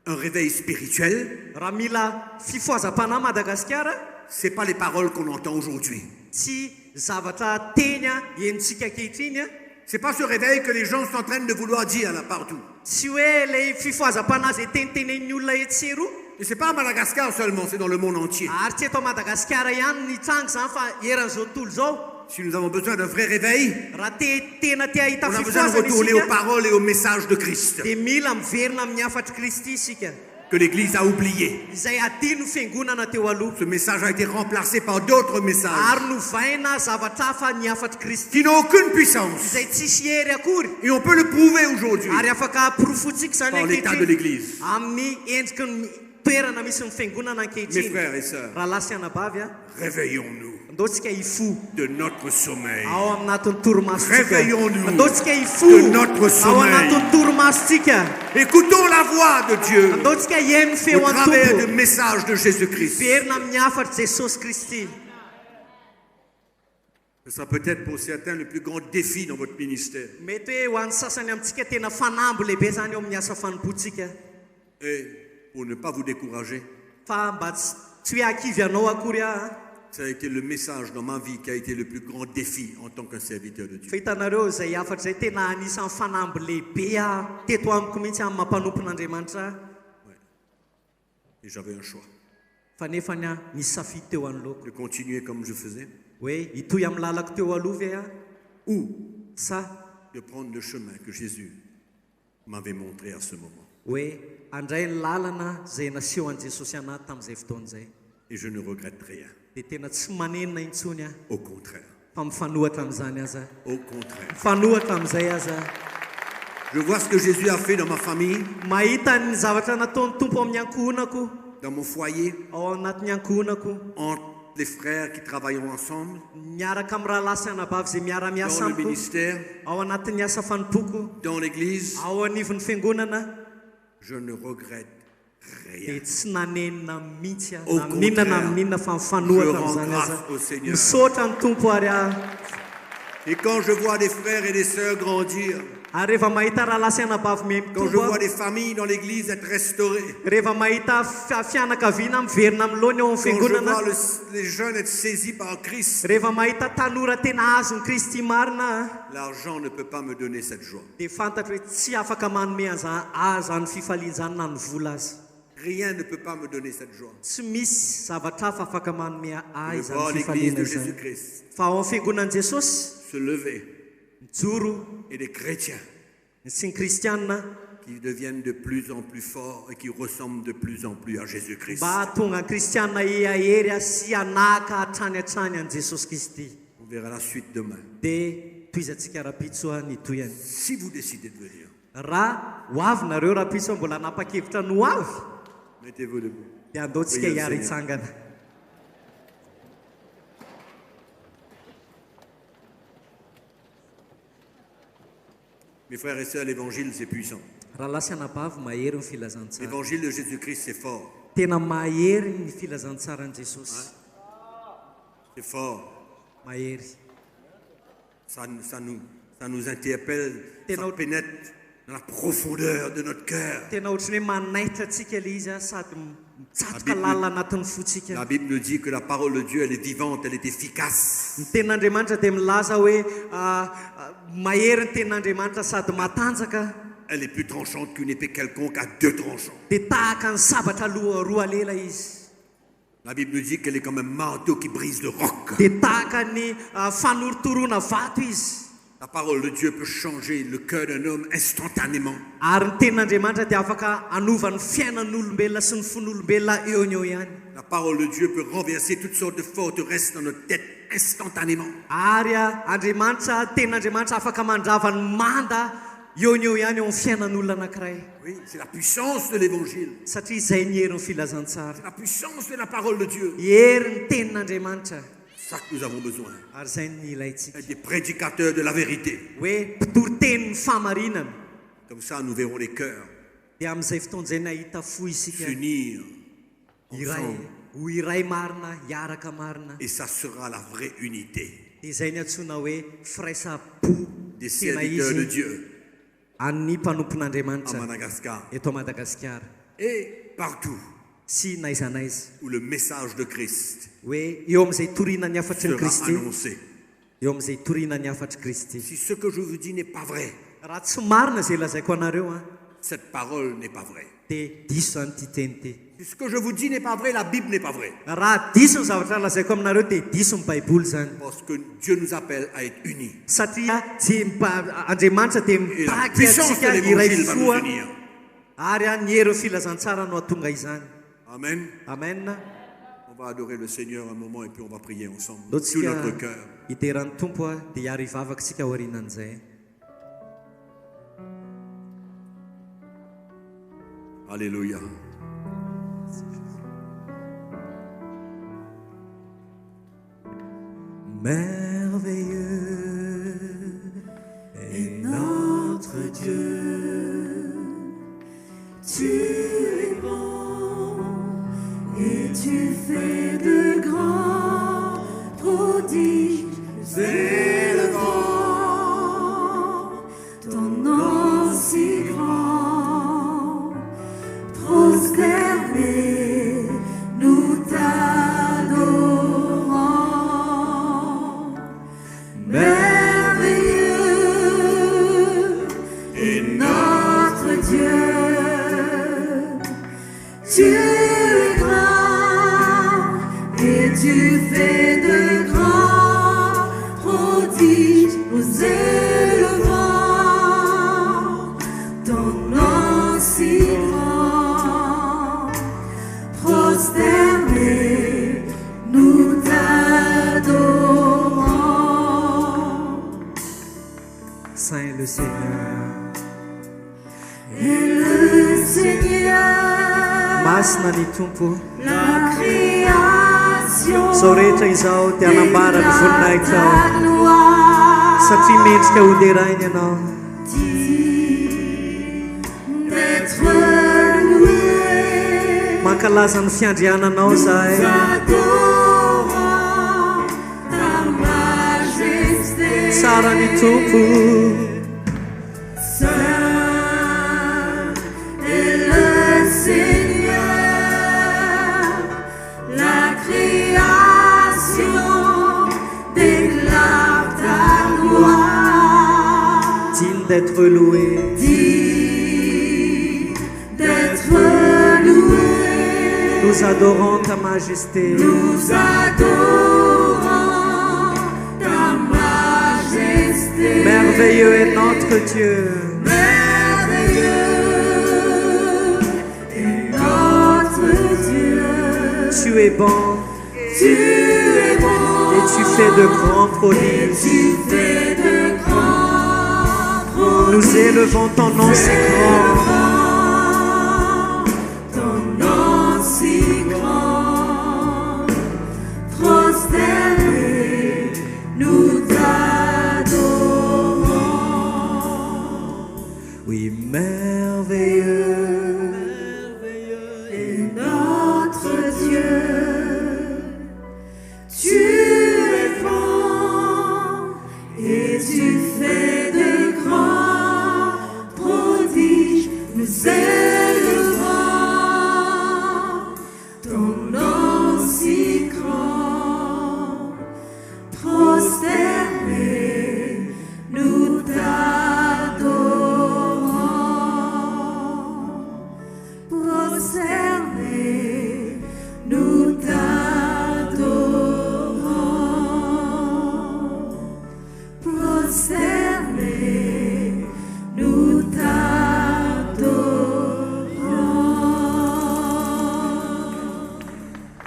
d'un réveil spirituel, raha mila fifoazam-panahy madagasikara ce n'est pas les paroles qu'on entend aujourd'hui. tsy zavatra teny a enontsika ankehitriny a Ce n'est pas ce réveil que les gens sont en train de vouloir dire là partout. tsy hoe lay fifoazam-panahy zay tenitenen'ny olona etseroa Et ce n'est pas à Madagascar seulement, c'est dans le monde entier. ary tsy eto madagasikara ihany ny trango zany fa eran'izao tontolo zao Si nous avons besoin d'un vrai réveil, raha tena te ahita on a besoin de fifoazana retourner aux isika paroles et au message de Christ dia mila miverina amin'ny afatry kristy isika que l'Église a oublié. izay adino fiangonana teo aloha Ce message a été remplacé par d'autres messages ary novaina zavatra hafa ny afatry kristy qui n'ont aucune puissance. izay tsisy hery akory Et on peut le prouver aujourd'hui ary afaka amporofotsika zany par l'état de ankehitriny l'Église. amin'ny endriky ny toerana misy ny fiangonana Mes ankehitriny frères et sœurs, raha lasy anabavy a réveillons-nous andaotsika ifo de notre sommeil. ao anatin'ny toromasotsika Réveillons-nous andaotsika ifo de notre ao sommeil. anatin'ny toromasotsika Écoutons la voix de Dieu andaotsika hiaino au feo travers du antompo message de Jésus-Christ. verina amin'ny afatry jesosy kristy Ce sera peut-être pour certains le plus grand défi dans votre ministère. mety hoe ho an'ny sasany amintsika tena fanambo lehibe zany eo amin'ny asa fanompotsika Et pour ne pas vous décourager, fa mba tsy hoe akivy anao akory a Ça a été le message dans ma vie qui a été le plus grand défi en tant qu'un serviteur de Dieu. Fahitanareo izay afatra zay tena anisan'ny fanamby lehibe teto amiko mihitsy amin'ny mampanompon'Andriamanitra. Et j'avais un choix. Fa nefany nisy safidy teo anoloko. De continuer comme je faisais Hoe hitoy amin'ny lalako teo aloha ve ou sa de prendre le chemin que Jésus m'avait montré à ce moment. hoe andray ny lalana zay naseho an Jesosy anaty tamin'izay fotoan'izay. Et je ne regrette rien. Dia tena tsy manenina intsony Au contraire. fa mifanohatra amin'izany aza. Au contraire. Mifanohatra amin'izay aza. Je vois ce que Jésus a fait dans ma famille, Mahita ny zavatra nataon'ny Tompo amin'ny ankohonako, dans mon foyer, ao anatin'ny ankohonako, entre les frères qui travaillent ensemble, miaraka amin'ny rahalahy sy anabavy izay miara-miasa dans le amiko, ministère, ao anatin'ny asa fanompoko, dans l'église. ao anivon'ny fiangonana. Je ne regrette rien. Dia tsy nanenina mihitsy Au na minona na contraire, minona fa je mifanohatra rends amin'izany grâce aza. au Seigneur. Misaotra ny Tompo ary Et quand je vois des frères et des sœurs grandir, ary rehefa mahita rahalahy sy anabavy quand je vois mitompo, des familles dans l'église être restaurées, rehefa mahita fianakaviana miverina amin'ny loany ao amin'ny quand je fiangonana, vois les jeunes être saisis par Christ, rehefa mahita tanora tena azony Kristy marina, l'argent ne peut pas me donner cette joie. dia fantatra hoe tsy afaka manome aza ny fifalian'izany na ny vola azy. Rien ne peut pas me donner cette joie. Tsy misy zavatra hafa afaka manome Je izany vois l'église fifaliana de izany. Jésus-Christ Fa ao amin'ny fiangonan'i Jesosy, se lever mijoro et des chrétiens sy ny kristianina qui deviennent de plus en plus forts et qui ressemblent de plus en plus à Jésus-Christ. mba tonga ny kristianina iahery sy anaka hatrany an Jesosy Kristy. On verra la suite demain. Dia toizantsika rapitso ny toyany. Si vous décidez de venir, Raha ho avy nareo rapitso mbola napakevitra no avy, mettez-vous debout. dia andaontsika Oui, hiara Seigneur. hitsangana. Mes frères et sœurs, l'évangile, c'est puissant. Rahalahy sy anabavy mahery ny filazantsara. L'évangile de Jésus-Christ, c'est fort. Tena mahery ny filazantsara an Jesosy. C'est fort. Mahery. Ça nous interpelle, T'es ça notre- pénètre dans la profondeur de notre cœur. Tena ohatrany hoe manaitra antsika ilay izy sady mitsatoka Bible- lalina anatin'ny fotsika. La Bible nous dit que la parole de Dieu, elle est vivante, elle est efficace. Ny tenin'Andriamanitra dia milaza hoe mahery ny tenin'Andriamanitra sady matanjaka, Elle est plus tranchante qu'une épée quelconque à deux tranchants. dia tahaka ny sabatra roa lela izy. La Bible nous dit qu'elle est comme un marteau qui brise le roc. Dia tahaka ny fanorotoroana vato izy. La parole de Dieu peut changer le cœur d'un homme instantanément. Ary ny tenin'Andriamanitra dia afaka anova ny fiainan'olombelona sy ny fon'olombelona eo ny eo ihany. La parole de Dieu peut renverser toutes sortes de forteresses dans notre tête instantanément. Ary Andriamanitra, tenin'Andriamanitra afaka mandrava ny manda eo ny eo ihany eo amin'ny fiainan'olona anankiray. Oui, c'est la puissance de l'évangile. Satria izay ny hery ny filazantsara. C'est la puissance de la parole de Dieu. Hery ny tenin'Andriamanitra. C'est ça que nous avons besoin. Ary izay ny ilayntsika. Être des prédicateurs de la vérité. Hoe mpitory-teny ny fahamarinana. Comme ça, nous verrons les cœurs Dia amin'izay fotoana izay nahita fo isika s'unir iray, ensemble. ho iray marina, hiaraka marina. Et ça sera la vraie unité Dia izay ny antsoina hoe firaisapo des tena serviteurs de izy Dieu an'ny à mpanompon'Andriamanitra Madagascar eto Madagasikara et partout sy naiza naiza. où le message de Christ Hoe eo amin'izay toriana ny afatry ny sera Kristy, annoncé. eo amin'izay toriana ny afatry Kristy. Si ce que je vous dis n'est pas vrai, Raha tsy marina izay lazaiko anareo cette parole n'est pas vraie. dia diso zany ty teny ty. Si ce que je vous dis n'est pas vrai, la Bible n'est pas vraie. Raha diso ny zavatra lazaiko aminareo dia diso ny baiboly zany. Parce que Dieu nous appelle à être unis. Satria Andriamanitra dia Et la mipaky puissance de antsika iray l'évangile va nous foa, unir. ary ny hery filazantsara no atonga izany. Amen. Amen. On va adorer le Seigneur un moment et puis on va prier ensemble. Ndao Tout tsika notre cœur. hiteran'ny tompo dia hiaro hivavaka tsika aorinan'izay. Alléluia. Merveilleux est notre Dieu, Tu es bon et tu fais de grands prodiges élevants. Ton nom si grand, prosterné, nous t'adorons. fais de grands prodiges, nous élevons ton nom si grand. Prosternés, nous t'adorons. Saint le Seigneur. Et le Seigneur, Masina ny tompo la création, zao rehetra izao dia hanambara ny voninahitra ta ao gloire, satria mendrika hoderainy ianao. d'être loué. Mankalaza ny fiandriananao zahay. Adorons ta majesté. Tsara ny tompo. Saint est le Seigneur, la création déclare ta gloire. Digne d'être loué. Digne d'être loué. Nous adorons ta majesté. Nous adorons ta majesté. Merveilleux est notre Dieu. Merveilleux est notre Dieu. Tu es bon Tu es bon. et tu fais de grands Et prodiges. tu fais de grands prodiges. Nous élevons ton nom si grand. Ton nom si grand. Prosternés, nous t'adorons. Oui, merveilleux Et notre Dieu, tu es bon et tu fais de grands prodiges. Nous élevons ton nom si grand. Prosternés, nous t'adorons. Prosternés, nous t'adorons. Prosternés, nous t'adorons.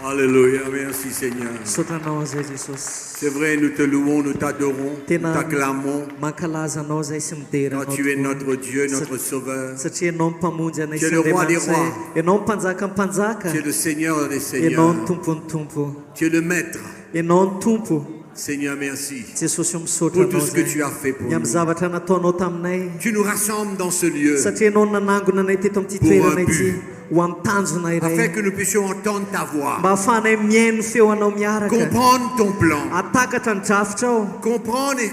Alléluia, merci Seigneur. Sotranao zay Jesosy. C'est vrai, nous te louons, nous t'adorons, nous Tena t'acclamons. mankalaza anao zay sy midera Car tu es notre Dieu, notre Sauveur. satria ianao mpamonjy anay Tu es sy le roi des andriamanitsay. rois. Ianao mpanjaka ny mpanjaka. Tu es le Seigneur des Ianao ny Seigneurs. tompony tompo. Tu es le Maître. Ianao ny tompo. Seigneur, merci Jesosy io misaotra pour tout anao ce que zay. tu as fait pour Ny amin'ny nous. zavatra nataonao taminay. Tu nous rassembles dans ce lieu Satria ianao nanangona anay teto amin'ity Pour toerana un but. ity ho amin'ny tanjona afin iray. que nous puissions entendre ta voix, Mba ahafahanay mihaino feo anao miaraka. comprendre ton plan, Atakatra ny drafitrao. comprendre et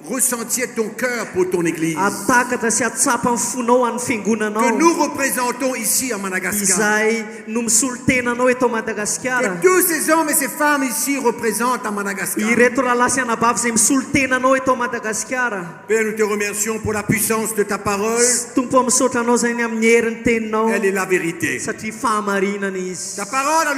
ressentir ton cœur pour ton Église Atakatra sy atsapa ny fonao amin'ny que fiangonanao. nous représentons ici à Madagascar. Izay no misolo tenanao eto Que Madagasikara. tous ces hommes et ces femmes ici représentent à Madagascar. Ireto rahalahy sy anabavy izay misolo tenanao eto Madagasikara. Père, nous te remercions pour la puissance de ta parole. Tompo misaotra anao zay ny amin'ny herin'ny teninao. Elle est la vérité. Satria fahamarinana izy. Ta parole a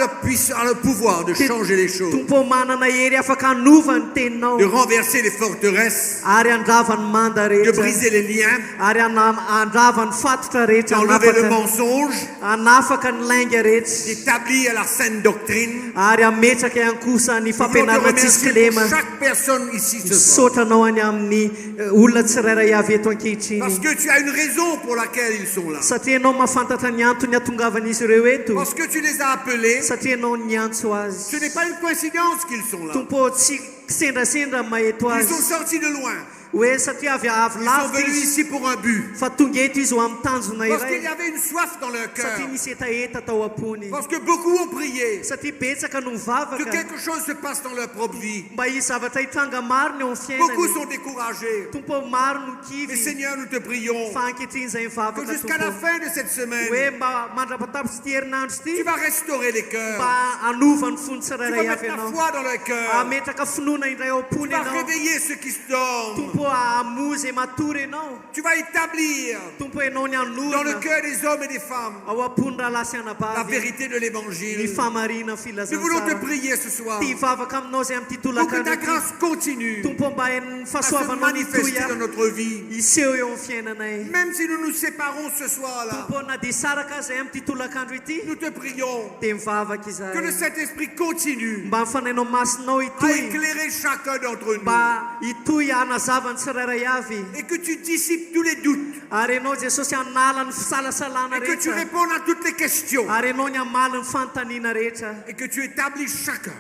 le pouvoir de changer les choses, Tompo manana hery afaka hanova ny teninao. de renverser les forteresses, Ary andrava ny manda de rehetra. briser les liens, Ary andrava ny fatotra rehetra. d'enlever le Hanafaka- mensonge, Hanafaka ny lainga rehetra. d'établir la saine doctrine. Ary ametraka ihany kosa ny Nous voulons te fampianarana tsisy remercier kilema. pour chaque personne ici ce soir. Misaotra anao any amin'ny olona tsirairay avy eto Parce ankehitriny. que tu as une raison pour laquelle ils sont là. Satria ianao mahafantatra ny antony hatongavan'izy ireo eto. Parce que tu les as appelés. Satria ianao niantso Ce azy. n'est pas une coïncidence qu'ils sont là. Tompo tsy sendrasendra maheto Ils sont azy. sortis de loin. Hoe satria avy avy Ils sont lavitra venus izy. ici pour un but. Fa tonga eto izy ho amin'ny tanjona Parce qu'il y iray. avait une soif dans leur cœur. Satria nisy etaeta tao am-pony. Parce que beaucoup ont prié. Satria betsaka no Que mivavaka. quelque chose se passe dans leur propre vie. Mba hisy zavatra hitranga maro ny eo amin'ny Beaucoup fiainany. sont découragés. Tompo maro no Mais kivy. Seigneur, nous te prions Fa ankehitriny zay que mivavaka jusqu'à la tompo. fin de cette Hoe semaine, mba mandrapatapitsy ty herinandro tu ty. vas restaurer les cœurs. Mba hanova ny fony Tu vas tsirairay mettre avy la ianao. foi dans leur cœur. Ametraka finoana indray ao Tu am-pony vas ianao. réveiller ceux qui se dorment. Tompo Tompo amozy matory ianao. Tu vas établir Tompo ianao ny dans le anorona cœur des hommes et des femmes ao am-pony raha lasy la anabavy vérité de ny l'évangile. famarina Nous voulons te filazantsara. prier ce soir Ty hivavaka aminao zay amin'ity pour que ta tolakandro ity. grâce continue Tompo mba hain'ny à se fahasoavanao mitohy manifester dans ahy notre vie. iseho eo amin'ny fiainanay. Même si nous nous séparons ce soir-là, Tompo na dia saraka zay amin'ity tolakandro ity nous te prions dia mivavaka que le izahay Saint-Esprit continue mba hifanainao masinao à itoy éclairer chacun d'entre nous mba itoy hanazava ny tsirairay avy et que tu dissipes tous les doutes ary ianao Jesosy hanala ny fisalasalana et que tu rehetra répondes à toutes les questions ary ianao ny hamaly ny fanontaniana rehetra et que tu établisses chacun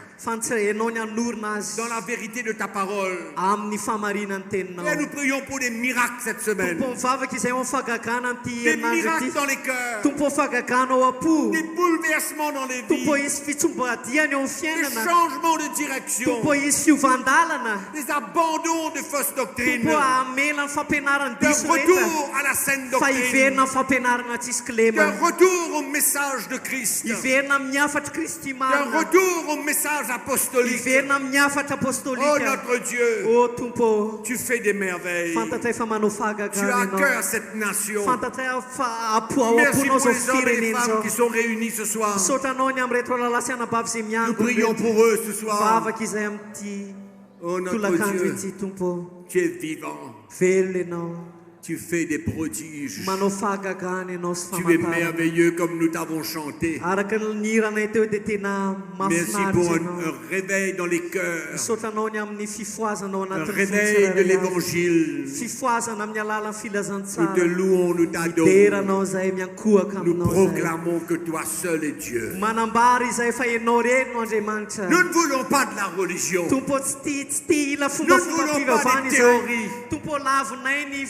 ianao ny hanorona azy dans la vérité de ta parole. amin'ny famarinany teninao. Et nous prions pour des miracles cette semaine, Tompo mivavaka izay ao mifagagana an'ity des herinandro miracles ity. dans les cœurs, Tompo fagagana ao am-po. des bouleversements dans les Tompo vies, hisy fitsombadiany ao amin'ny des fiainana. changements de direction, Tompo hisy fiovandalana. des abandons de fausses doctrines, Tompo hamela ny fampianarany d'un diso rehetra. retour à la saine Fa doctrine, hiverina amin'ny fampianarana tsisy d'un kilema. retour au message de Christ, Hiverina amin'ny hafatra Kristy d'un marina. retour au message apostolique. Hiverina amin'ny hafatra Oh apostolika. notre Dieu, O Tompo, tu fais des merveilles. fantatray fa manao Tu fahagagana as à ianao. cœur cette nation. Fantatray fa ao Merci am-ponao pour zao les hommes et les firenena femmes zao. qui sont réunis ce soir. Misotranao ny amin'ny rehetra lalasy anabavy izay Nous miango. prions pour eux ce soir. Mivavaka izay amin'ity Oh notre tolakandro Dieu, ity Tompo. tu es vivant. Velona ianao. Tu fais des prodiges. Manao fahagagana ianao sy Tu es famantarana. merveilleux comme nous t'avons chanté. Araka ny hiranay teo dia tena Merci pour mahafinaritra un ianao. réveil dans les cœurs. Misotranao ny amin'ny fifoazanao Un anatin'ny réveil de fitsirairay avy. l'évangile. Fifoazana amin'ny alalan'ny Nous te filazantsara. louons, nous t'adorons. Deranao zay miankohaka Nous aminao zay. proclamons que toi seul es Dieu. Manambara izay fa ianao reny no Andriamanitra. Nous ne voulons pas de la religion, Tompo tsy tia ila Nous ne voulons pas fombafomba-pivavana des izay. théories. Tompo lavonay ny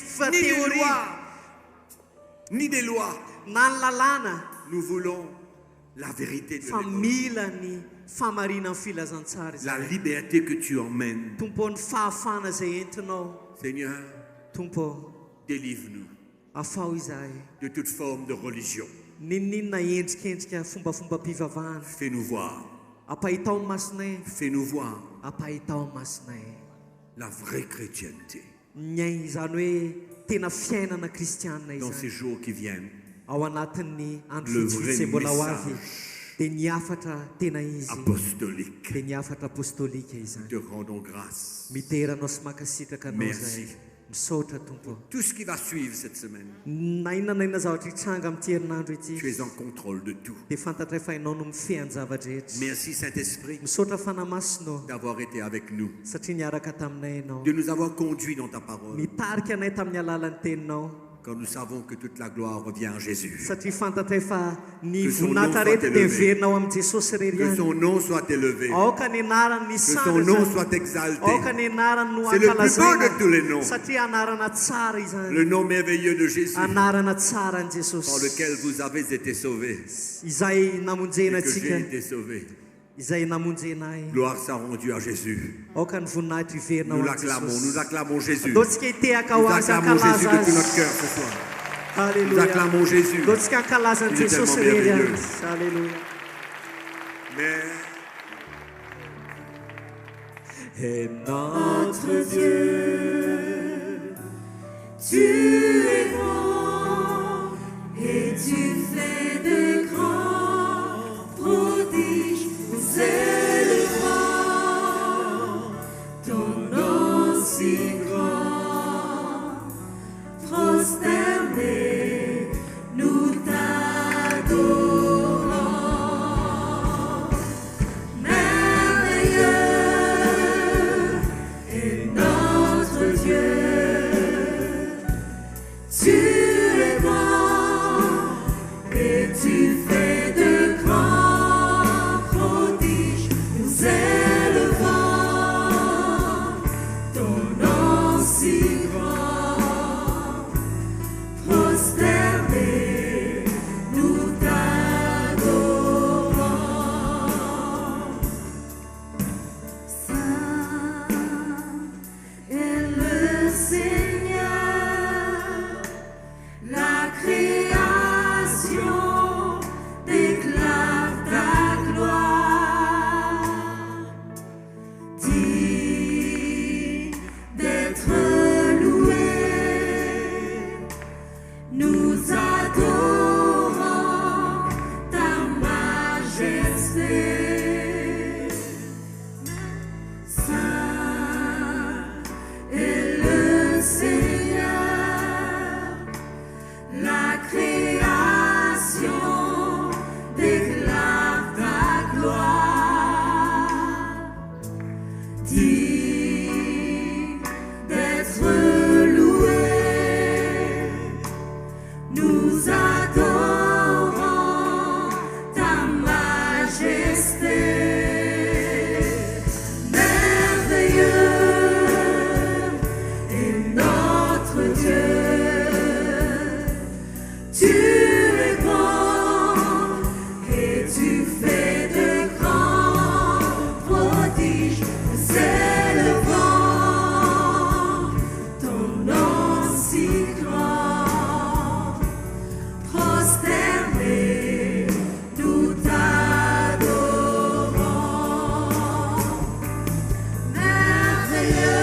ni des teoria lois, ni des lois. na ny lalàna Nous voulons la vérité de fa l'évangile. mila ny famarina amin'ny filazantsara La izay. liberté que tu emmènes. Tompo ny fahafana zay entinao. Seigneur, Tompo délivre-nous afao izahay. de toute forme de religion. Ninninona endrikendrika fombafomba-pivavahana. Fais-nous voir, Apahitao amin'ny masonay. fais-nous voir Apahitao amin'ny masonay. la vraie chrétienté Ny izany hoe tena fiainana kristianina dans ces izany. jours qui viennent. Ao anatin'ny andro Le vitsivitsy vrai izay mbola ho avy message dia ny hafatra tena izy apostolique. dia ny hafatra apostolika izany. Te rendons grâce. Miteranao sy makasitraka anao Merci. zay. Misaotra Tompo. Tout ce qui va suivre cette semaine, Na inona na inona zavatra hitranga amin'ity herinandro ity tu es en contrôle de tout. dia fantatray fa ianao no mifeany zavadrehetra. Merci Saint-Esprit Misaotra fanamasino d'avoir été avec nous, satria niaraka taminay ianao. de nous avoir conduits dans ta parole, Mitarika anay tamin'ny alalan'ny teninao quand nous savons que toute la gloire revient à Jésus. satria fantatray fa ny Que son voninahitra nom rehetra soit dia élevé. miverinao amin'ny Jesosy rery Que ihany. son nom soit élevé, Aoka ny anarany ny que son nom sandratra. soit exalté. Aoka ny anarany no C'est le plus beau ankalazaina de tous les noms, satria anarana tsara izany. le nom merveilleux de Jésus, Anarana tsara ny par Jesosy lequel vous avez été sauvés izay et namonjena que j'ai antsika, été sauvé. izay namonjena ahy. Gloire soit rendue à Jésus. Aoka ny voninahitra iverinao Nous amin'ny l'acclamons, Jesosy. nous acclamons Jésus. Ataontsika hitehaka ho Nous azy acclamons Jésus ankalaza de tout notre azy. cœur ce soir. Nous Alléluia. acclamons Jésus. Ataontsika ankalaza ny Il est Jesosy tellement rery merveilleux. azy. Alléluia. Mais Et Notre Dieu, tu es grand et tu fais de grands prodiges élevants. Ton nom si grand, prosterné, nous t'adorons. Merveilleux est notre Dieu. Tu digne d'être loué. Nous adorons ta majesté. Merveilleux est notre Dieu. Tu es bon et tu fais de grands prodiges. Nous élevons ton nom si grand. Prosternés, nous t'adorons. Merveilleux